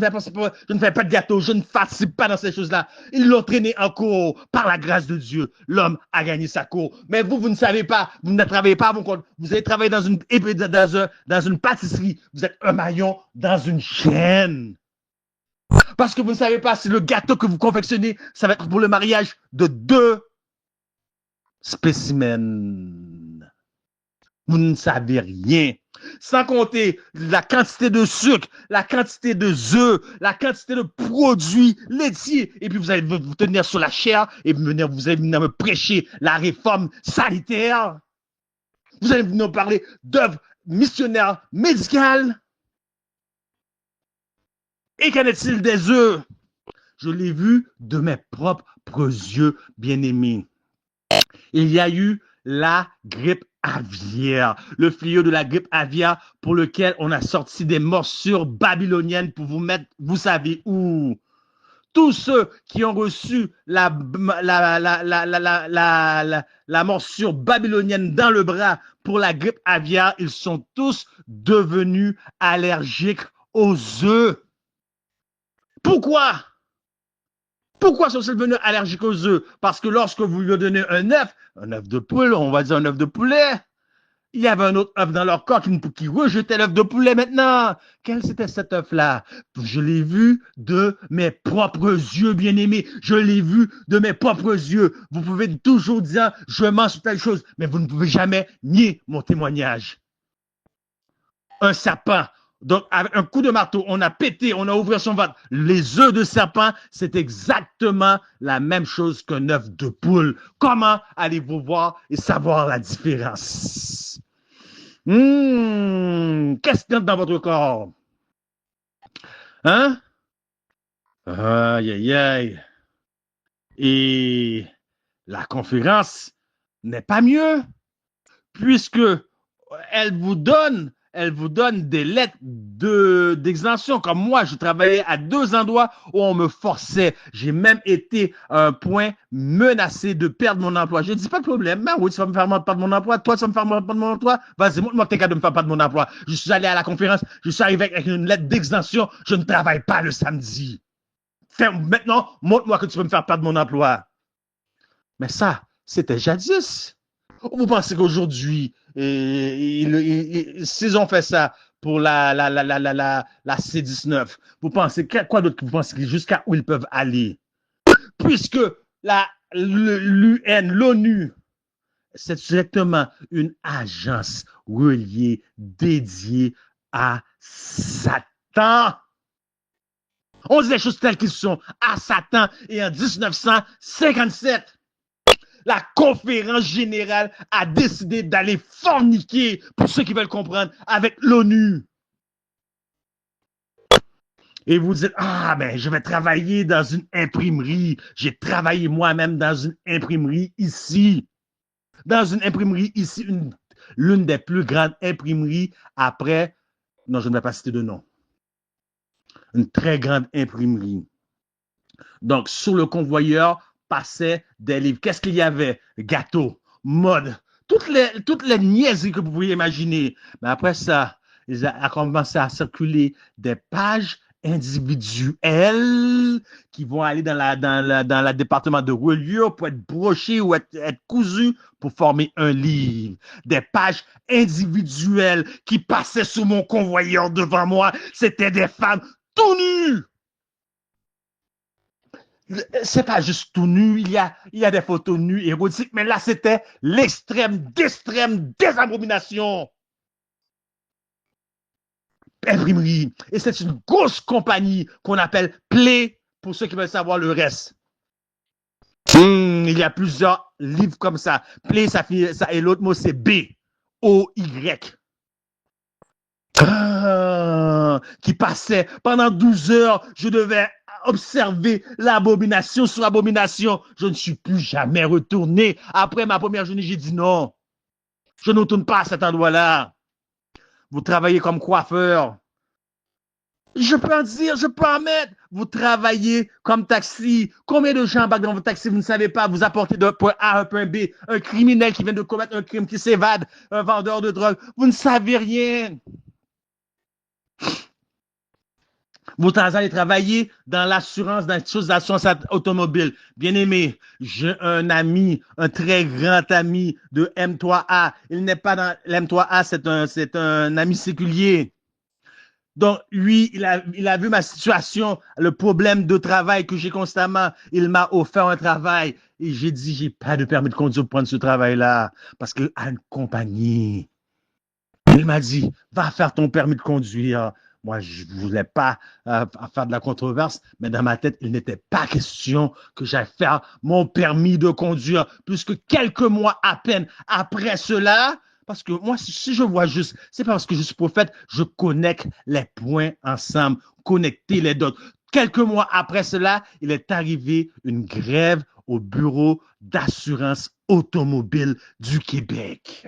fais pas de gâteau, je ne participe pas dans ces choses-là. Ils l'ont traîné en cours par la grâce de Dieu. L'homme a gagné sa cour. Mais vous ne savez pas, vous ne travaillez pas à mon compte. Vous avez travaillé dans une pâtisserie. Vous êtes un maillon dans une chaîne. Parce que vous ne savez pas si le gâteau que vous confectionnez, ça va être pour le mariage de 2 spécimens. Vous ne savez rien. Sans compter la quantité de sucre, la quantité de œufs, la quantité de produits laitiers. Et puis vous allez vous tenir sur la chair et vous allez venir me prêcher la réforme sanitaire. Vous allez nous parler d'œuvres missionnaires médicales. Et qu'en est-il des œufs? Je l'ai vu de mes propres yeux, bien-aimés. Il y a eu la grippe aviaire, le fléau de la grippe aviaire pour lequel on a sorti des morsures babyloniennes pour vous mettre, vous savez où. Tous ceux qui ont reçu la morsure babylonienne dans le bras pour la grippe aviaire, ils sont tous devenus allergiques aux œufs. Pourquoi? Pourquoi sont-ils devenus allergiques aux œufs? Parce que lorsque vous lui donnez un œuf de poule, on va dire un œuf de poulet, il y avait un autre œuf dans leur corps qui rejetait l'œuf de poulet maintenant. Quel c'était cet œuf-là? Je l'ai vu de mes propres yeux, bien-aimés. Je l'ai vu de mes propres yeux. Vous pouvez toujours dire, je mens sur telle chose, mais vous ne pouvez jamais nier mon témoignage. Un serpent. Donc, avec un coup de marteau, on a pété, on a ouvert son ventre. Les œufs de serpent, c'est exactement la même chose qu'un œuf de poule. Comment allez-vous voir et savoir la différence? Qu'est-ce qu'il y a dans votre corps? Hein? Aïe, aïe, aïe. Et la conférence n'est pas mieux, puisque elle vous donne des lettres d'exemption. Comme moi, je travaillais à 2 endroits où on me forçait. J'ai même été à un point menacé de perdre mon emploi. Je dis pas de problème. Ben oui, tu vas me faire perdre mon emploi. Toi, tu vas me faire perdre mon emploi. Vas-y, montre-moi que t'es capable de me faire perdre mon emploi. Je suis allé à la conférence. Je suis arrivé avec une lettre d'exemption. Je ne travaille pas le samedi. Maintenant, montre-moi que tu peux me faire perdre mon emploi. Mais ça, c'était jadis. Vous pensez qu'aujourd'hui, s'ils ont fait ça pour la C19, vous pensez quoi d'autre? Vous pensez jusqu'à où ils peuvent aller? Puisque l'ONU, c'est directement une agence reliée, dédiée à Satan. On dit les choses telles qu'elles sont à Satan. Et en 1957, la conférence générale a décidé d'aller forniquer, pour ceux qui veulent comprendre, avec l'ONU. Et vous dites, ah, ben, je vais travailler dans une imprimerie. J'ai travaillé moi-même dans une imprimerie ici. Dans une imprimerie ici, l'une des plus grandes imprimeries après, non, je ne vais pas citer de nom. Une très grande imprimerie. Donc, sur le convoyeur, passaient des livres. Qu'est-ce qu'il y avait? Gâteaux, mode, toutes les niaiseries que vous pouvez imaginer. Mais après ça, il a commencé à circuler des pages individuelles qui vont aller dans le département de reliure pour être brochées ou être cousues pour former un livre. Des pages individuelles qui passaient sous mon convoyeur devant moi. C'était des femmes tout nues. C'est pas juste tout nu, il y a des photos nues érotiques, mais là, c'était l'extrême des abominations. Imprimerie. Et c'est une grosse compagnie qu'on appelle Play, pour ceux qui veulent savoir le reste. Il y a plusieurs livres comme ça. Play, ça et l'autre mot, c'est B-O-Y. Qui passait pendant 12 heures, je devais observer l'abomination sur abomination. Je ne suis plus jamais retourné. Après ma première journée, j'ai dit non. Je ne retourne pas à cet endroit-là. Vous travaillez comme coiffeur. Je peux en dire, je peux en mettre. Vous travaillez comme taxi. Combien de gens embarquent dans votre taxi, vous ne savez pas. Vous apportez d'un point A à un point B. Un criminel qui vient de commettre un crime, qui s'évade. Un vendeur de drogue. Vous ne savez rien. Vous allez travailler dans l'assurance, dans les choses d'assurance automobile. Bien aimé, j'ai un ami, un très grand ami de M3A. Il n'est pas dans l'M3A, c'est un ami séculier. Donc, lui, il a vu ma situation, le problème de travail que j'ai constamment. Il m'a offert un travail. Et j'ai dit, j'ai pas de permis de conduire pour prendre ce travail-là. Parce qu'il a une compagnie. Il m'a dit, va faire ton permis de conduire. Moi, je ne voulais pas faire de la controverse, mais dans ma tête, il n'était pas question que j'aille faire mon permis de conduire, puisque quelques mois à peine après cela, Parce que moi, si je vois juste, c'est parce que je suis prophète, je connecte les points ensemble, connecter les dots. Quelques mois après cela, il est arrivé une grève au bureau d'assurance automobile du Québec.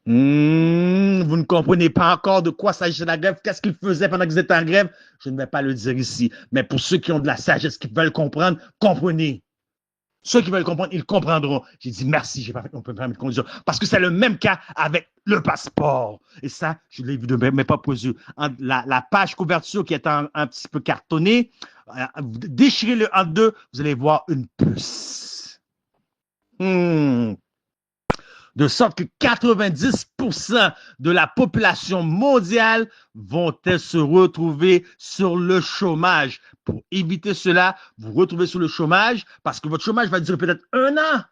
Vous ne comprenez pas encore de quoi s'agissait la grève. Qu'est-ce qu'ils faisaient pendant qu'ils étaient en grève? Je ne vais pas le dire ici. Mais pour ceux qui ont de la sagesse, qui veulent comprendre, comprenez. Ceux qui veulent comprendre, ils comprendront. J'ai dit merci, j'ai pas fait mon permis de conduire. Parce que c'est le même cas avec le passeport. Et ça, je l'ai vu de mes propres yeux. La page couverture qui est un petit peu cartonnée, déchirez-le en deux, vous allez voir une puce. De sorte que 90% de la population mondiale vont-elles se retrouver sur le chômage. Pour éviter cela, vous retrouvez sur le chômage parce que votre chômage va durer peut-être un an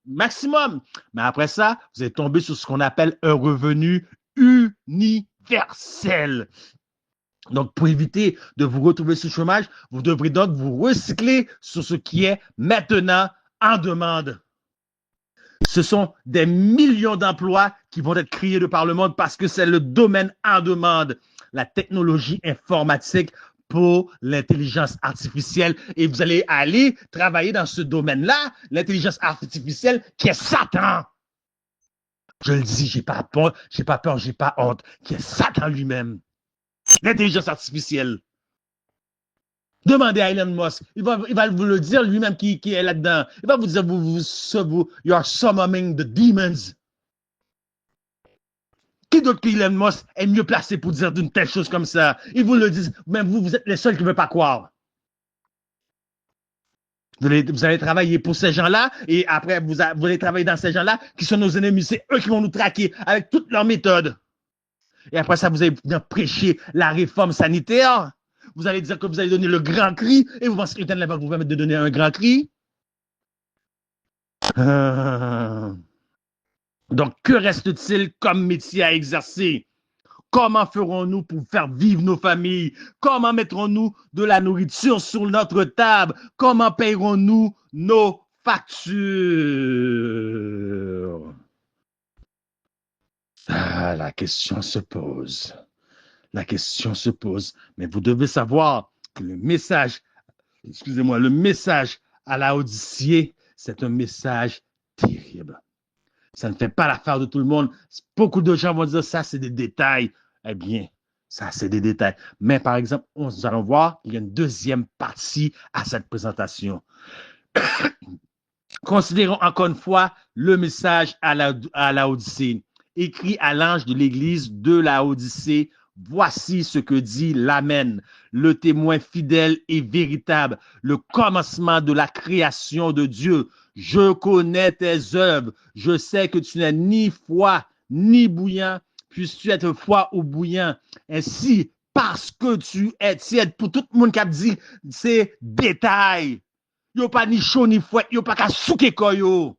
maximum. Mais après ça, vous allez tomber sur ce qu'on appelle un revenu universel. Donc, pour éviter de vous retrouver sur le chômage, vous devrez donc vous recycler sur ce qui est maintenant en demande. Ce sont des millions d'emplois qui vont être créés de par le monde parce que c'est le domaine en demande, la technologie informatique pour l'intelligence artificielle. Et vous allez aller travailler dans ce domaine-là, l'intelligence artificielle qui est Satan. Je le dis, j'ai pas peur, j'ai pas honte, qui est Satan lui-même. L'intelligence artificielle. Demandez à Elon Musk. Il va vous le dire lui-même qui est là-dedans. Il va vous dire, you are summoning the demons. Qui d'autre que Elon Musk est mieux placé pour dire d'une telle chose comme ça? Ils vous le disent, même vous êtes les seuls qui ne veulent pas croire. Vous allez travailler pour ces gens-là et après, vous allez travailler dans ces gens-là qui sont nos ennemis. C'est eux qui vont nous traquer avec toutes leurs méthodes. Et après ça, vous allez venir prêcher la réforme sanitaire. Vous allez dire que vous allez donner le grand cri et vous pensez que l'Éternel va vous permettre de donner un grand cri. Donc, que reste-t-il comme métier à exercer? Comment ferons-nous pour faire vivre nos familles? Comment mettrons-nous de la nourriture sur notre table? Comment payerons-nous nos factures? La question se pose. La question se pose. Mais vous devez savoir que le message à Laodicée, c'est un message terrible. Ça ne fait pas l'affaire de tout le monde. Beaucoup de gens vont dire ça, c'est des détails. Eh bien, ça, c'est des détails. Mais par exemple, nous allons voir qu'il y a une deuxième partie à cette présentation. Considérons encore une fois le message à Laodicée. Écrit à l'ange de l'église de Laodicée, voici ce que dit l'Amen, le témoin fidèle et véritable, le commencement de la création de Dieu. Je connais tes œuvres, je sais que tu n'es ni froid ni bouillant, puisses-tu être froid ou bouillant. Ainsi, parce que tu es tiède, pour tout le monde qui a dit ces détails, il n'y a pas ni chaud ni froid, il n'y a pas qu'à souker koyo.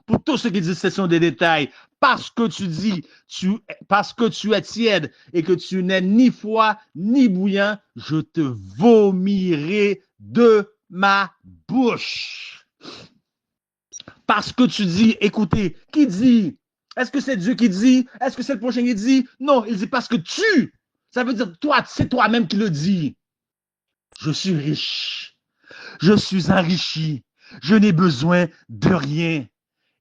Pour tous ceux qui disent que ce sont des détails, parce que tu es tiède et que tu n'es ni froid ni bouillant, je te vomirai de ma bouche. Parce que tu dis, écoutez, qui dit? Est-ce que c'est Dieu qui dit? Est-ce que c'est le prochain qui dit? Non, il dit parce que tu. Ça veut dire toi, c'est toi-même qui le dis. Je suis riche. Je suis enrichi. Je n'ai besoin de rien.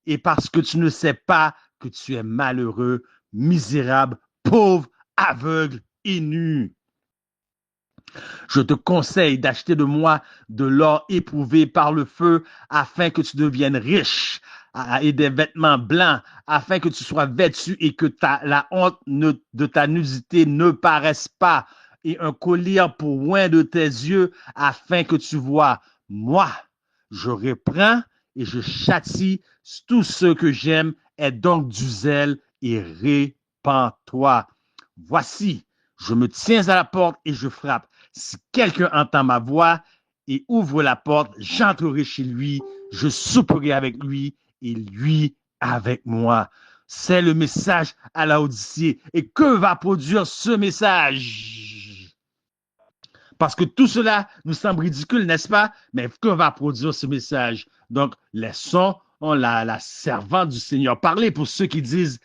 Et parce que tu ne sais pas que tu es malheureux, misérable, pauvre, aveugle et nu. Je te conseille d'acheter de moi de l'or éprouvé par le feu afin que tu deviennes riche et des vêtements blancs afin que tu sois vêtu et que la honte de ta nudité ne paraisse pas et un collier pour loin de tes yeux afin que tu vois. Moi, je reprends et je châtie tout ce que j'aime est donc du zèle et répands-toi. Voici, je me tiens à la porte et je frappe. Si quelqu'un entend ma voix et ouvre la porte, j'entrerai chez lui, je souperai avec lui et lui avec moi. C'est le message à Laodicée. Et que va produire ce message? Parce que tout cela nous semble ridicule, n'est-ce pas? Mais que va produire ce message? Donc, laissons la servante du Seigneur parler pour ceux qui disent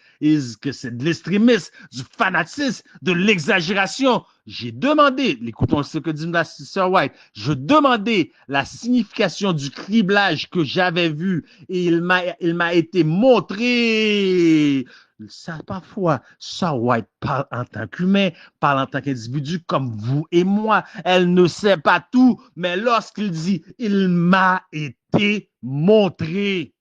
que c'est de l'extrémisme, du fanatisme, de l'exagération. J'ai demandé, écoutons ce que dit la sœur White, je demandais la signification du criblage que j'avais vu et il m'a été montré. Ça, parfois, sœur White parle en tant qu'humain, parle en tant qu'individu comme vous et moi. Elle ne sait pas tout, mais lorsqu'il dit, il m'a été montré.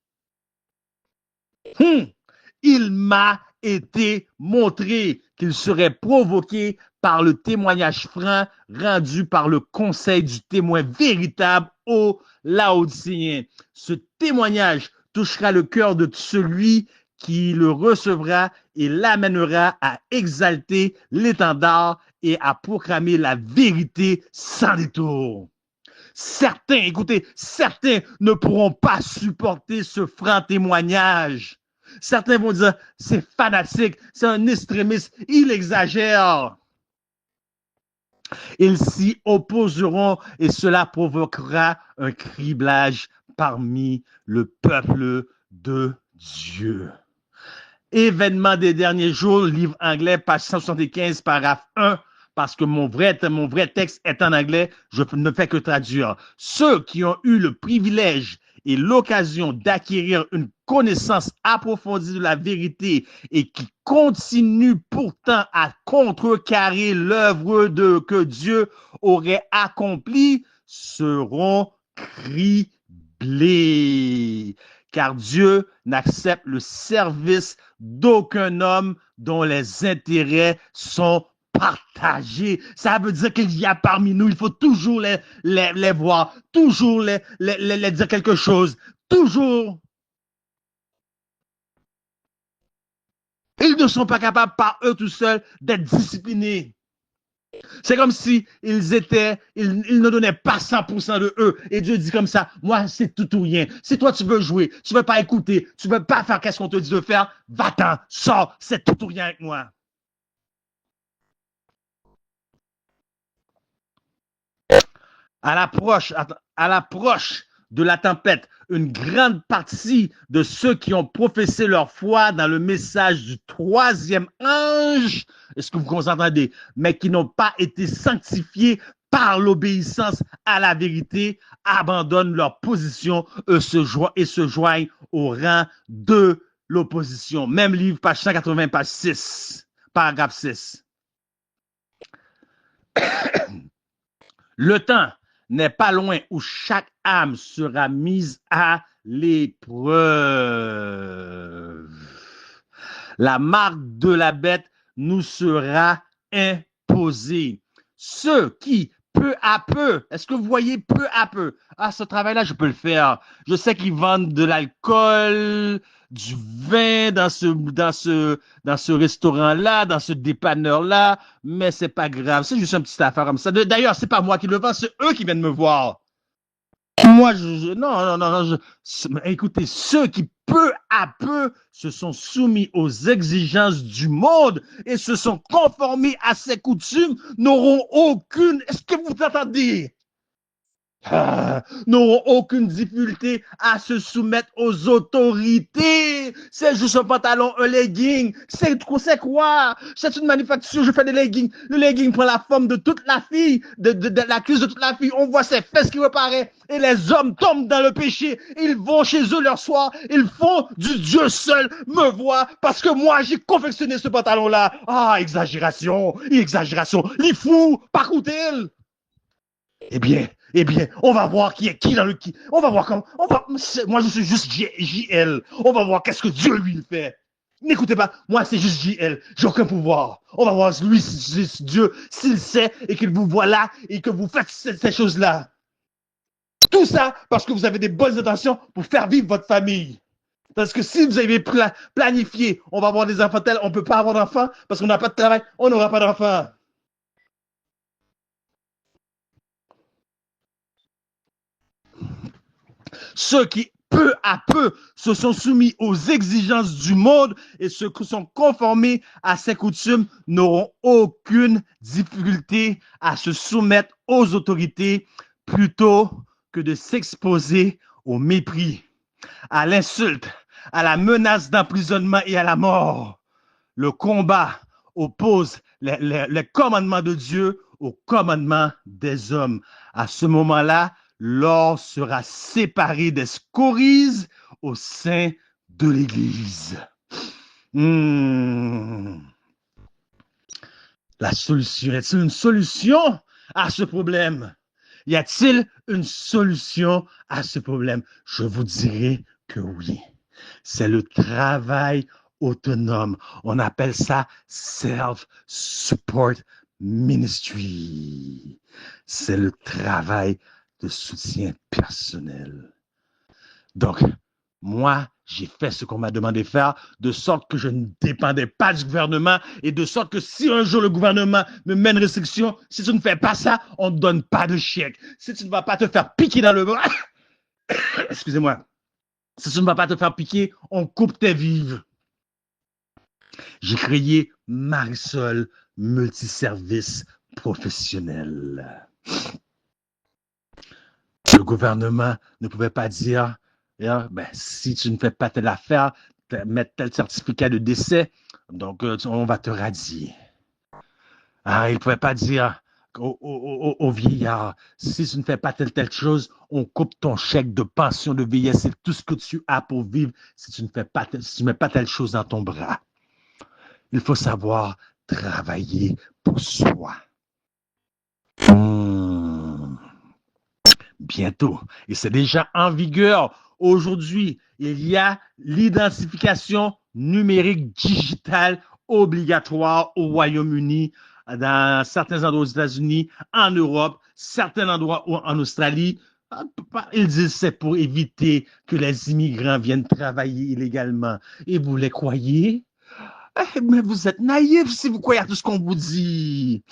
Il m'a été montré qu'il serait provoqué par le témoignage franc rendu par le conseil du témoin véritable aux Laodicéens. Ce témoignage touchera le cœur de celui qui le recevra et l'amènera à exalter l'étendard et à proclamer la vérité sans détour. Certains, écoutez, certains ne pourront pas supporter ce franc témoignage. Certains vont dire, c'est fanatique, c'est un extrémiste, il exagère. Ils s'y opposeront et cela provoquera un criblage parmi le peuple de Dieu. Événement des derniers jours, livre anglais, page 175, paragraphe 1, parce que mon vrai texte est en anglais, je ne fais que traduire. Ceux qui ont eu le privilège et l'occasion d'acquérir une connaissance approfondie de la vérité et qui continuent pourtant à contrecarrer l'œuvre que Dieu aurait accomplie seront criblés. Car Dieu n'accepte le service d'aucun homme dont les intérêts sont partagés. Ça veut dire qu'il y a parmi nous, il faut toujours les voir, toujours les dire quelque chose, toujours. Ils ne sont pas capables par eux tout seuls d'être disciplinés. C'est comme si ils ne donnaient pas 100% de eux. Et Dieu dit comme ça, moi, c'est tout ou rien. Si toi, tu veux jouer, tu veux pas écouter, tu veux pas faire qu'est-ce qu'on te dit de faire, va-t'en, sors, c'est tout ou rien avec moi. À l'approche de la tempête, une grande partie de ceux qui ont professé leur foi dans le message du troisième ange, est-ce que vous entendez, mais qui n'ont pas été sanctifiés par l'obéissance à la vérité, abandonnent leur position et se joignent au rang de l'opposition. Même livre, page 180, page 6, paragraphe 6. Le temps n'est pas loin où chaque âme sera mise à l'épreuve. La marque de la bête nous sera imposée. Ceux qui, peu à peu, est-ce que vous voyez peu à peu, ce travail-là, je peux le faire. Je sais qu'ils vendent de l'alcool, du vin dans ce restaurant-là, dans ce dépanneur-là, mais c'est pas grave. C'est juste une petite affaire comme ça. D'ailleurs, c'est pas moi qui le vends, c'est eux qui viennent me voir. Moi, non. Écoutez, ceux qui peu à peu se sont soumis aux exigences du monde et se sont conformés à ses coutumes n'auront aucune. Est-ce que vous entendez? N'auront aucune difficulté à se soumettre aux autorités. C'est juste un pantalon, un legging. C'est quoi? C'est une manufacture, je fais des leggings. Le legging prend la forme de toute la fille, de la cuisse de toute la fille. On voit ses fesses qui reparaissent. Et les hommes tombent dans le péché. Ils vont chez eux leur soir. Ils font du Dieu seul me voit parce que moi, j'ai confectionné ce pantalon-là. Exagération. Les fous, par où-il? Eh bien, on va voir qui est qui dans le qui. On va voir comment. Moi, je suis juste JL. On va voir qu'est-ce que Dieu lui fait. N'écoutez pas, moi, c'est juste JL. J'ai aucun pouvoir. On va voir lui, Dieu, s'il sait et qu'il vous voit là et que vous faites ces choses-là. Tout ça parce que vous avez des bonnes intentions pour faire vivre votre famille. Parce que si vous avez planifié, on va avoir des enfants tels, on ne peut pas avoir d'enfants parce qu'on n'a pas de travail, on n'aura pas d'enfants. Ceux qui, peu à peu, se sont soumis aux exigences du monde et se sont conformés à ses coutumes n'auront aucune difficulté à se soumettre aux autorités plutôt que de s'exposer au mépris. à l'insulte, à la menace d'emprisonnement et à la mort. Le combat oppose les commandements de Dieu aux commandements des hommes. À ce moment-là, l'or sera séparé des scories au sein de l'Église. La solution, y a-t-il une solution à ce problème? Y a-t-il une solution à ce problème? Je vous dirai que oui. C'est le travail autonome. On appelle ça self-support ministry. C'est le travail de soutien personnel. Donc, moi, j'ai fait ce qu'on m'a demandé de faire, de sorte que je ne dépendais pas du gouvernement et de sorte que si un jour le gouvernement me met une restriction, si tu ne fais pas ça, on ne te donne pas de chèque. Si tu ne vas pas te faire piquer dans le bras, excusez-moi, si tu ne vas pas te faire piquer, on coupe tes vives. J'ai créé Marisol Multiservice Professionnel. Le gouvernement ne pouvait pas dire, ben, si tu ne fais pas telle affaire, mettre tel certificat de décès, donc on va te radier. Ah, il ne pouvait pas dire aux vieillards, si tu ne fais pas telle chose, on coupe ton chèque de pension de vieillesse, c'est tout ce que tu as pour vivre si tu ne fais pas, si tu mets pas telle chose dans ton bras. Il faut savoir travailler pour soi. Bientôt, et c'est déjà en vigueur aujourd'hui, il y a l'identification numérique digitale obligatoire au Royaume-Uni, dans certains endroits aux États-Unis, en Europe, certains endroits en Australie. Ils disent c'est pour éviter que les immigrants viennent travailler illégalement. Et vous les croyez? Mais vous êtes naïfs si vous croyez à tout ce qu'on vous dit.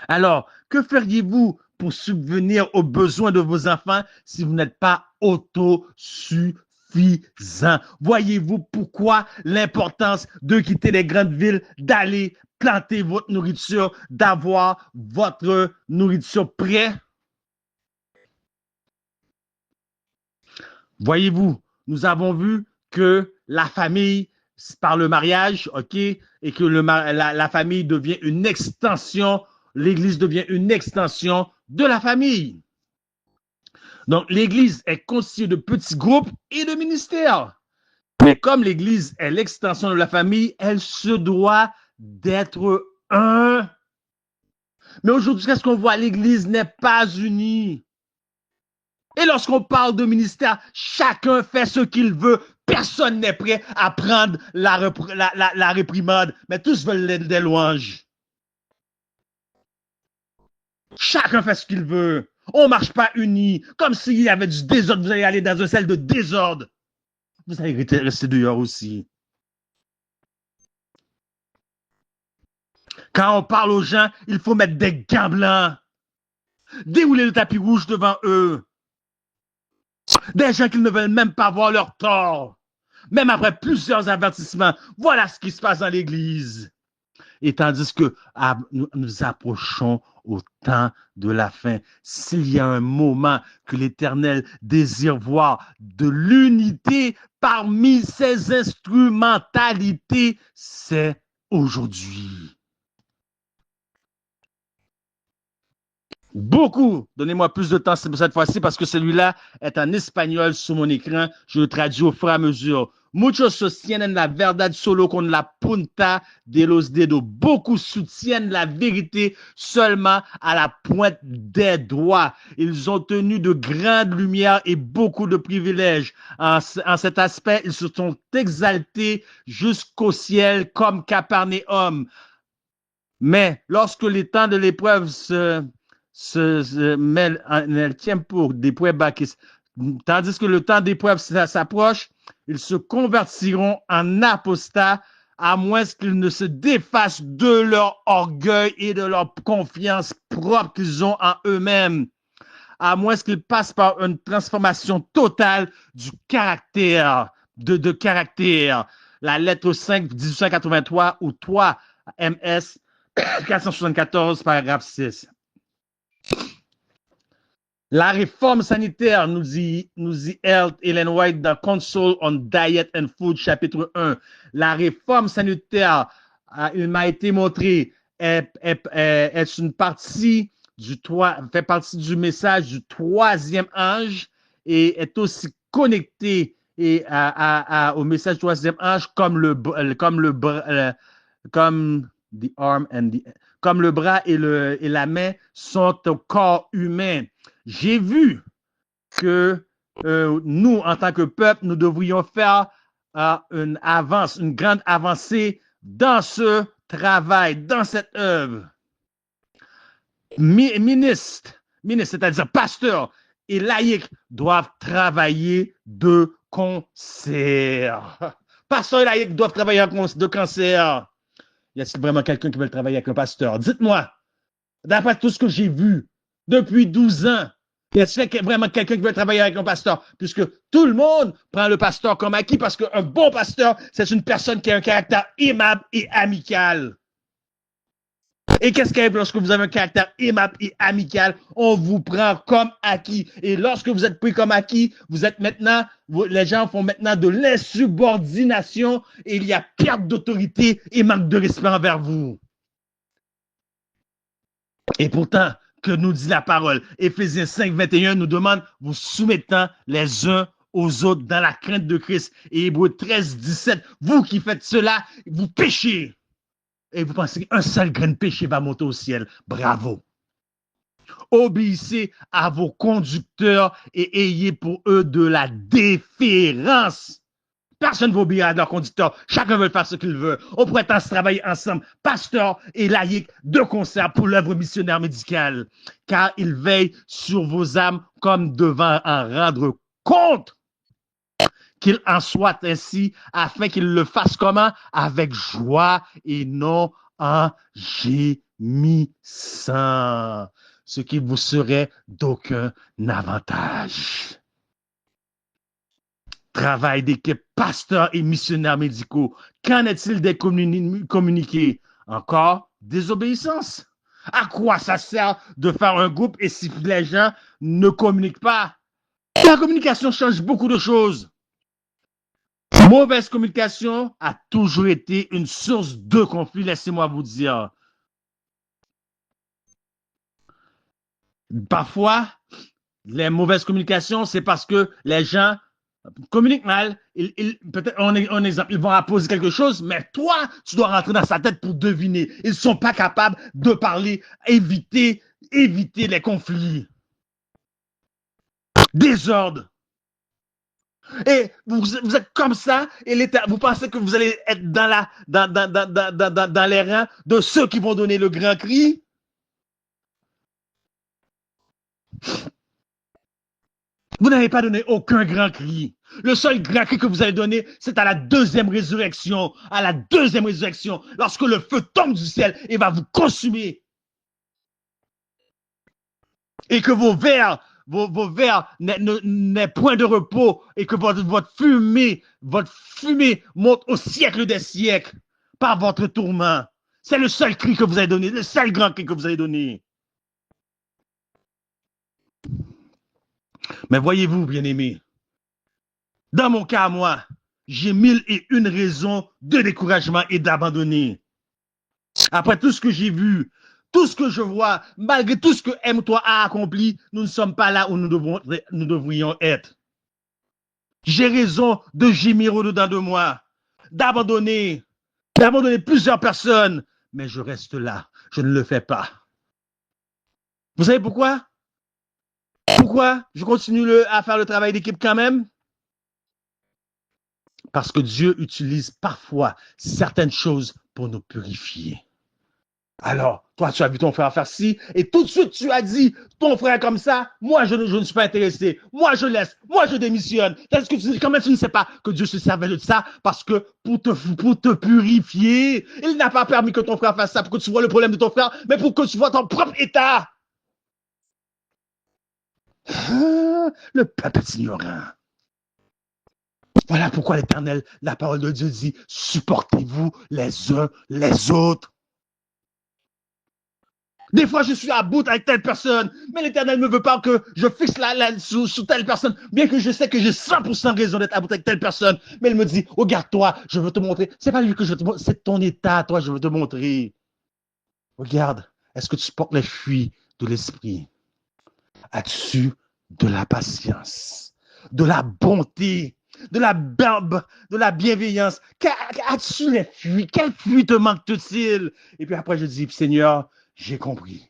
Alors, que feriez-vous pour subvenir aux besoins de vos enfants si vous n'êtes pas autosuffisant? Voyez-vous pourquoi l'importance de quitter les grandes villes, d'aller planter votre nourriture, d'avoir votre nourriture prête? Voyez-vous, nous avons vu que la famille, par le mariage, OK, et que la famille devient une extension, l'Église devient une extension de la famille. Donc, l'Église est constituée de petits groupes et de ministères. Mais comme l'Église est l'extension de la famille, elle se doit d'être un. Mais aujourd'hui, qu'est-ce qu'on voit? L'Église n'est pas unie. Et lorsqu'on parle de ministère, chacun fait ce qu'il veut. Personne n'est prêt à prendre la réprimande, mais tous veulent des louanges. Chacun fait ce qu'il veut. On ne marche pas unis. Comme s'il y avait du désordre, vous allez aller dans un celle de désordre. Vous allez rester dehors aussi. Quand on parle aux gens, il faut mettre des gants blancs. Dérouler le tapis rouge devant eux. Des gens qui ne veulent même pas voir leur tort. Même après plusieurs avertissements. Voilà ce qui se passe dans l'Église. Et tandis que nous approchons au temps de la fin, s'il y a un moment que l'Éternel désire voir de l'unité parmi ses instrumentalités, c'est aujourd'hui. Beaucoup. Donnez-moi plus de temps cette fois-ci parce que celui-là est en espagnol sur mon écran. Je le traduis au fur et à mesure. Muchos sostienen la verdad solo con la punta de los dedos. Beaucoup soutiennent la vérité seulement à la pointe des doigts. Ils ont tenu de grandes lumières et beaucoup de privilèges. En cet aspect, ils se sont exaltés jusqu'au ciel comme Capernaum. Mais lorsque les temps de l'épreuve mêle en el tiempo de prueba, tandis que le temps d'épreuve s'approche, ils se convertiront en apostats à moins qu'ils ne se défassent de leur orgueil et de leur confiance propre qu'ils ont en eux-mêmes, à moins qu'ils passent par une transformation totale du caractère, de caractère. La lettre 5, 1883 ou 3 MS 474, paragraphe 6. La réforme sanitaire, nous dit Ellen White dans Council on Diet and Food, chapitre 1. La réforme sanitaire, il m'a été montré, est une partie fait partie du message du troisième ange et est aussi connecté au message du troisième ange comme the arm and the, comme le bras et la main sont au corps humain. J'ai vu que nous, en tant que peuple, nous devrions faire une grande avancée dans ce travail, dans cette œuvre. Ministres, c'est-à-dire pasteurs et laïcs, doivent travailler de concert. Pasteurs et laïcs doivent travailler de concert. Y a-t-il vraiment quelqu'un qui veut travailler avec un pasteur? Dites-moi, d'après tout ce que j'ai vu depuis 12 ans, y a-t-il vraiment quelqu'un qui veut travailler avec un pasteur? Puisque tout le monde prend le pasteur comme acquis parce qu'un bon pasteur, c'est une personne qui a un caractère aimable et amical. Et qu'est-ce qui arrive lorsque vous avez un caractère aimable et amical? On vous prend comme acquis. Et lorsque vous êtes pris comme acquis, vous êtes maintenant, les gens font maintenant de l'insubordination et il y a perte d'autorité et manque de respect envers vous. Et pourtant, que nous dit la parole? Éphésiens 5, 21 nous demande, vous soumettant les uns aux autres dans la crainte de Christ. Et Hébreux 13, 17, vous qui faites cela, vous péchez. Et vous pensez qu'un seul grain de péché va monter au ciel. Bravo. Obéissez à vos conducteurs et ayez pour eux de la déférence. Personne ne veut obéir à leur conducteur. Chacun veut faire ce qu'il veut. On pourrait travailler ensemble, pasteur et laïcs, de concert pour l'œuvre missionnaire médicale, car ils veillent sur vos âmes comme devant en rendre compte. Qu'il en soit ainsi, afin qu'il le fasse comment? Avec joie et non en gémissant, ce qui vous serait d'aucun avantage. Travail d'équipe, pasteurs et missionnaires médicaux. Qu'en est-il des communiqués? Encore désobéissance. À quoi ça sert de faire un groupe et si les gens ne communiquent pas? La communication change beaucoup de choses. Mauvaise communication a toujours été une source de conflit, laissez-moi vous dire. Parfois, les mauvaises communications, c'est parce que les gens communiquent mal. Peut-être, on exemple, ils vont apposer quelque chose, mais toi, tu dois rentrer dans sa tête pour deviner. Ils ne sont pas capables de parler, éviter les conflits. Désordre. Et vous êtes comme ça, et vous pensez que vous allez être dans les rangs de ceux qui vont donner le grand cri? Vous n'avez pas donné aucun grand cri. Le seul grand cri que vous allez donner, c'est à la deuxième résurrection. À la deuxième résurrection, lorsque le feu tombe du ciel et va vous consumer. Et que vos verres n'est point de repos et que votre fumée monte au siècle des siècles par votre tourment. C'est le seul cri que vous avez donné, le seul grand cri que vous avez donné. Mais voyez-vous, bien-aimés, dans mon cas, moi, j'ai 1001 raisons de découragement et d'abandonner. Après tout ce que j'ai vu, tout ce que je vois, malgré tout ce que M3 a accompli, nous ne sommes pas là où nous devrions être. J'ai raison de gémir au-dedans de moi, d'abandonner plusieurs personnes, mais je reste là, je ne le fais pas. Vous savez pourquoi? Pourquoi je continue à faire le travail d'équipe quand même? Parce que Dieu utilise parfois certaines choses pour nous purifier. Alors, toi, tu as vu ton frère faire ci, et tout de suite, tu as dit, ton frère comme ça, moi, je ne suis pas intéressé. Moi, je laisse. Moi, je démissionne. Est-ce que quand même, tu ne sais pas que Dieu se servait de ça parce que pour te purifier, il n'a pas permis que ton frère fasse ça pour que tu vois le problème de ton frère, mais pour que tu vois ton propre état. Le peuple est ignorant. Voilà pourquoi l'Éternel, la parole de Dieu dit, supportez-vous les uns les autres. Des fois, je suis à bout avec telle personne, mais l'Éternel ne veut pas que je fixe sur telle personne, bien que je sais que j'ai 100% raison d'être à bout avec telle personne. Mais il me dit, regarde-toi, je veux te montrer. C'est pas lui que je veux te montrer, c'est ton état, toi, je veux te montrer. Regarde, est-ce que tu portes les fruits de l'esprit? As-tu de la patience, de la bonté, de la barbe, de la bienveillance? As-tu les fruits? Quels fruits te manque-t-il? Et puis après, je dis, Seigneur, j'ai compris.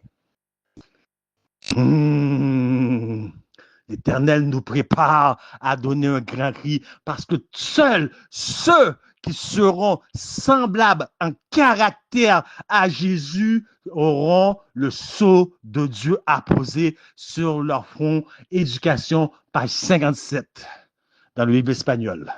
L'Éternel nous prépare à donner un grand cri parce que seuls ceux qui seront semblables en caractère à Jésus auront le sceau de Dieu apposé sur leur front. Éducation, page 57, dans le livre espagnol.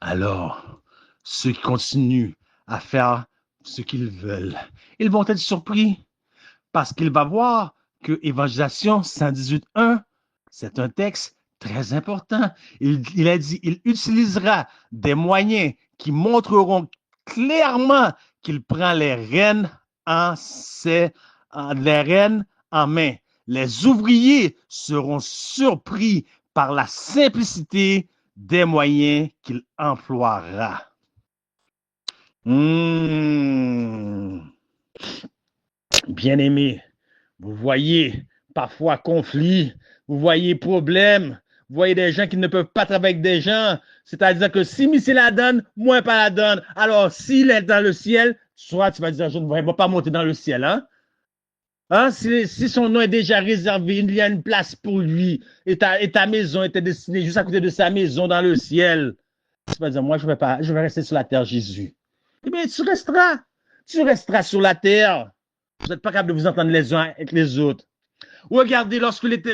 Alors, ceux qui continuent à faire ce qu'ils veulent, ils vont être surpris parce qu'ils vont voir que Évangélisation 118.1, c'est un texte très important. Il a dit, il utilisera des moyens qui montreront clairement qu'il prend les rênes en main. Les ouvriers seront surpris par la simplicité des moyens qu'il emploiera. Bien-aimés, vous voyez parfois conflit, vous voyez problème, vous voyez des gens qui ne peuvent pas travailler avec des gens, c'est-à-dire que si Messie la donne, moi pas la donne. Alors, s'il est dans le ciel, soit tu vas dire, je ne vais pas monter dans le ciel, hein? Hein? Si son nom est déjà réservé, il y a une place pour lui, et ta maison était destinée juste à côté de sa maison dans le ciel. Tu vas dire, moi je vais pas, je vais rester sur la terre, Jésus. Eh bien, tu resteras sur la terre. Vous n'êtes pas capable de vous entendre les uns avec les autres. Regardez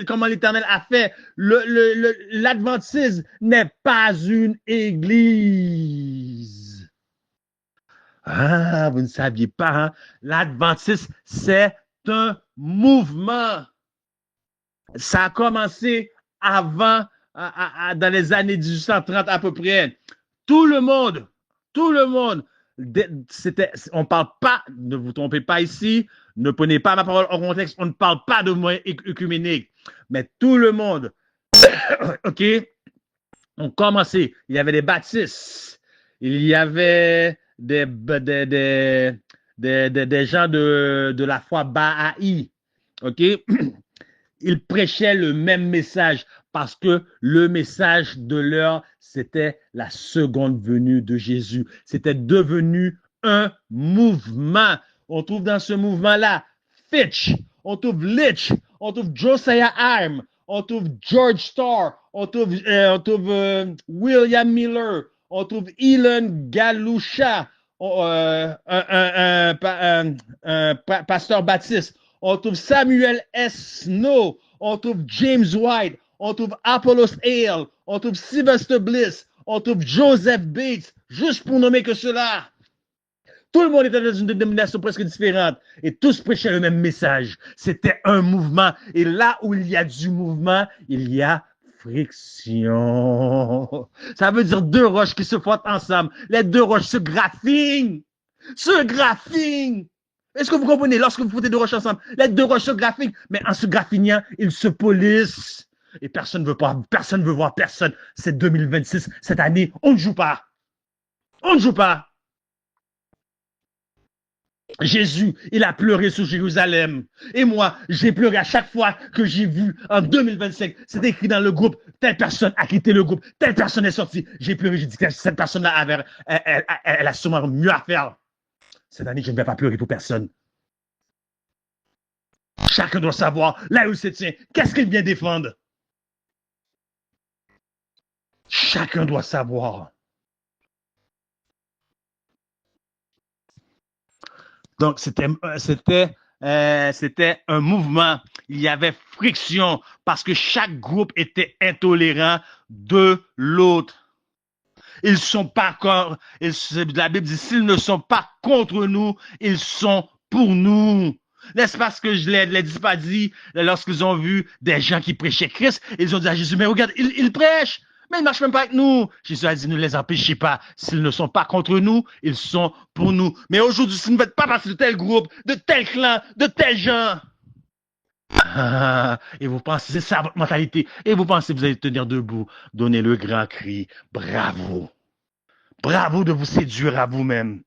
comment l'Éternel a fait. L'adventisme n'est pas une église. Ah, vous ne saviez pas, hein? L'adventisme, c'est un mouvement. Ça a commencé avant, dans les années 1830 à peu près. Tout le monde, on ne parle pas, ne vous trompez pas ici, ne prenez pas ma parole en contexte, on ne parle pas de moyens œcuméniques, mais tout le monde, ok, ont commencé. Il y avait des baptistes, il y avait des gens de la foi Baha'i, ok, ils prêchaient le même message parce que le message de l'heure, c'était la seconde venue de Jésus. C'était devenu un mouvement. On trouve dans ce mouvement-là Fitch, on trouve Litch, on trouve Josiah Arm, on trouve George Starr, on trouve William Miller, on trouve Elon Galusha, un pasteur baptiste. On trouve Samuel S. Snow, on trouve James White, on trouve Apollos Hale, on trouve Sylvester Bliss, on trouve Joseph Bates, juste pour nommer que cela. Tout le monde était dans une dénomination presque différente et tous prêchaient le même message. C'était un mouvement. Et là où il y a du mouvement, il y a friction. Ça veut dire deux roches qui se frottent ensemble. Les deux roches se graffinent. Est-ce que vous comprenez? Lorsque vous foutez deux roches ensemble, les deux roches se graffinent, mais en se graffinant, ils se polissent. Et personne ne veut voir personne. C'est 2026. Cette année, on ne joue pas. Jésus, il a pleuré sur Jérusalem. Et moi, j'ai pleuré à chaque fois que j'ai vu en 2025, c'est écrit dans le groupe, telle personne a quitté le groupe, telle personne est sortie. J'ai pleuré, j'ai dit que cette personne-là, elle a sûrement mieux à faire. Cette année, je ne vais pas pleurer pour personne. Chacun doit savoir là où il se tient. Qu'est-ce qu'il vient défendre? Chacun doit savoir. Donc, c'était un mouvement. Il y avait friction parce que chaque groupe était intolérant de l'autre. Ils sont pas la Bible dit, s'ils ne sont pas contre nous, ils sont pour nous. N'est-ce pas ce que je l'ai pas dit lorsqu'ils ont vu des gens qui prêchaient Christ? Ils ont dit à Jésus, mais regarde, il prêche. Mais ils ne marchent même pas avec nous. Jésus a dit, ne les empêchez pas. S'ils ne sont pas contre nous, ils sont pour nous. Mais aujourd'hui, si vous ne faites pas partie de tel groupe, de tel clan, de tel gens, et vous pensez, c'est ça votre mentalité, et vous pensez que vous allez tenir debout, donnez le grand cri, bravo. Bravo de vous séduire à vous-même.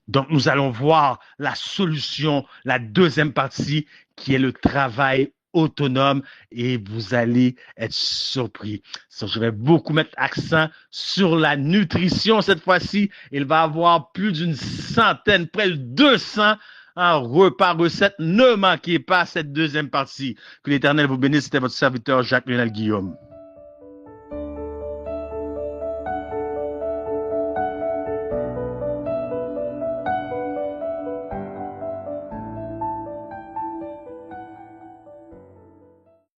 Donc, nous allons voir la solution, la deuxième partie, qui est le travail autonome, et vous allez être surpris. Je vais beaucoup mettre accent sur la nutrition cette fois-ci. Il va y avoir plus d'une centaine, près de 200 repas, recettes. Ne manquez pas cette deuxième partie. Que l'Éternel vous bénisse. C'était votre serviteur Jacques-Lionel Guillaume.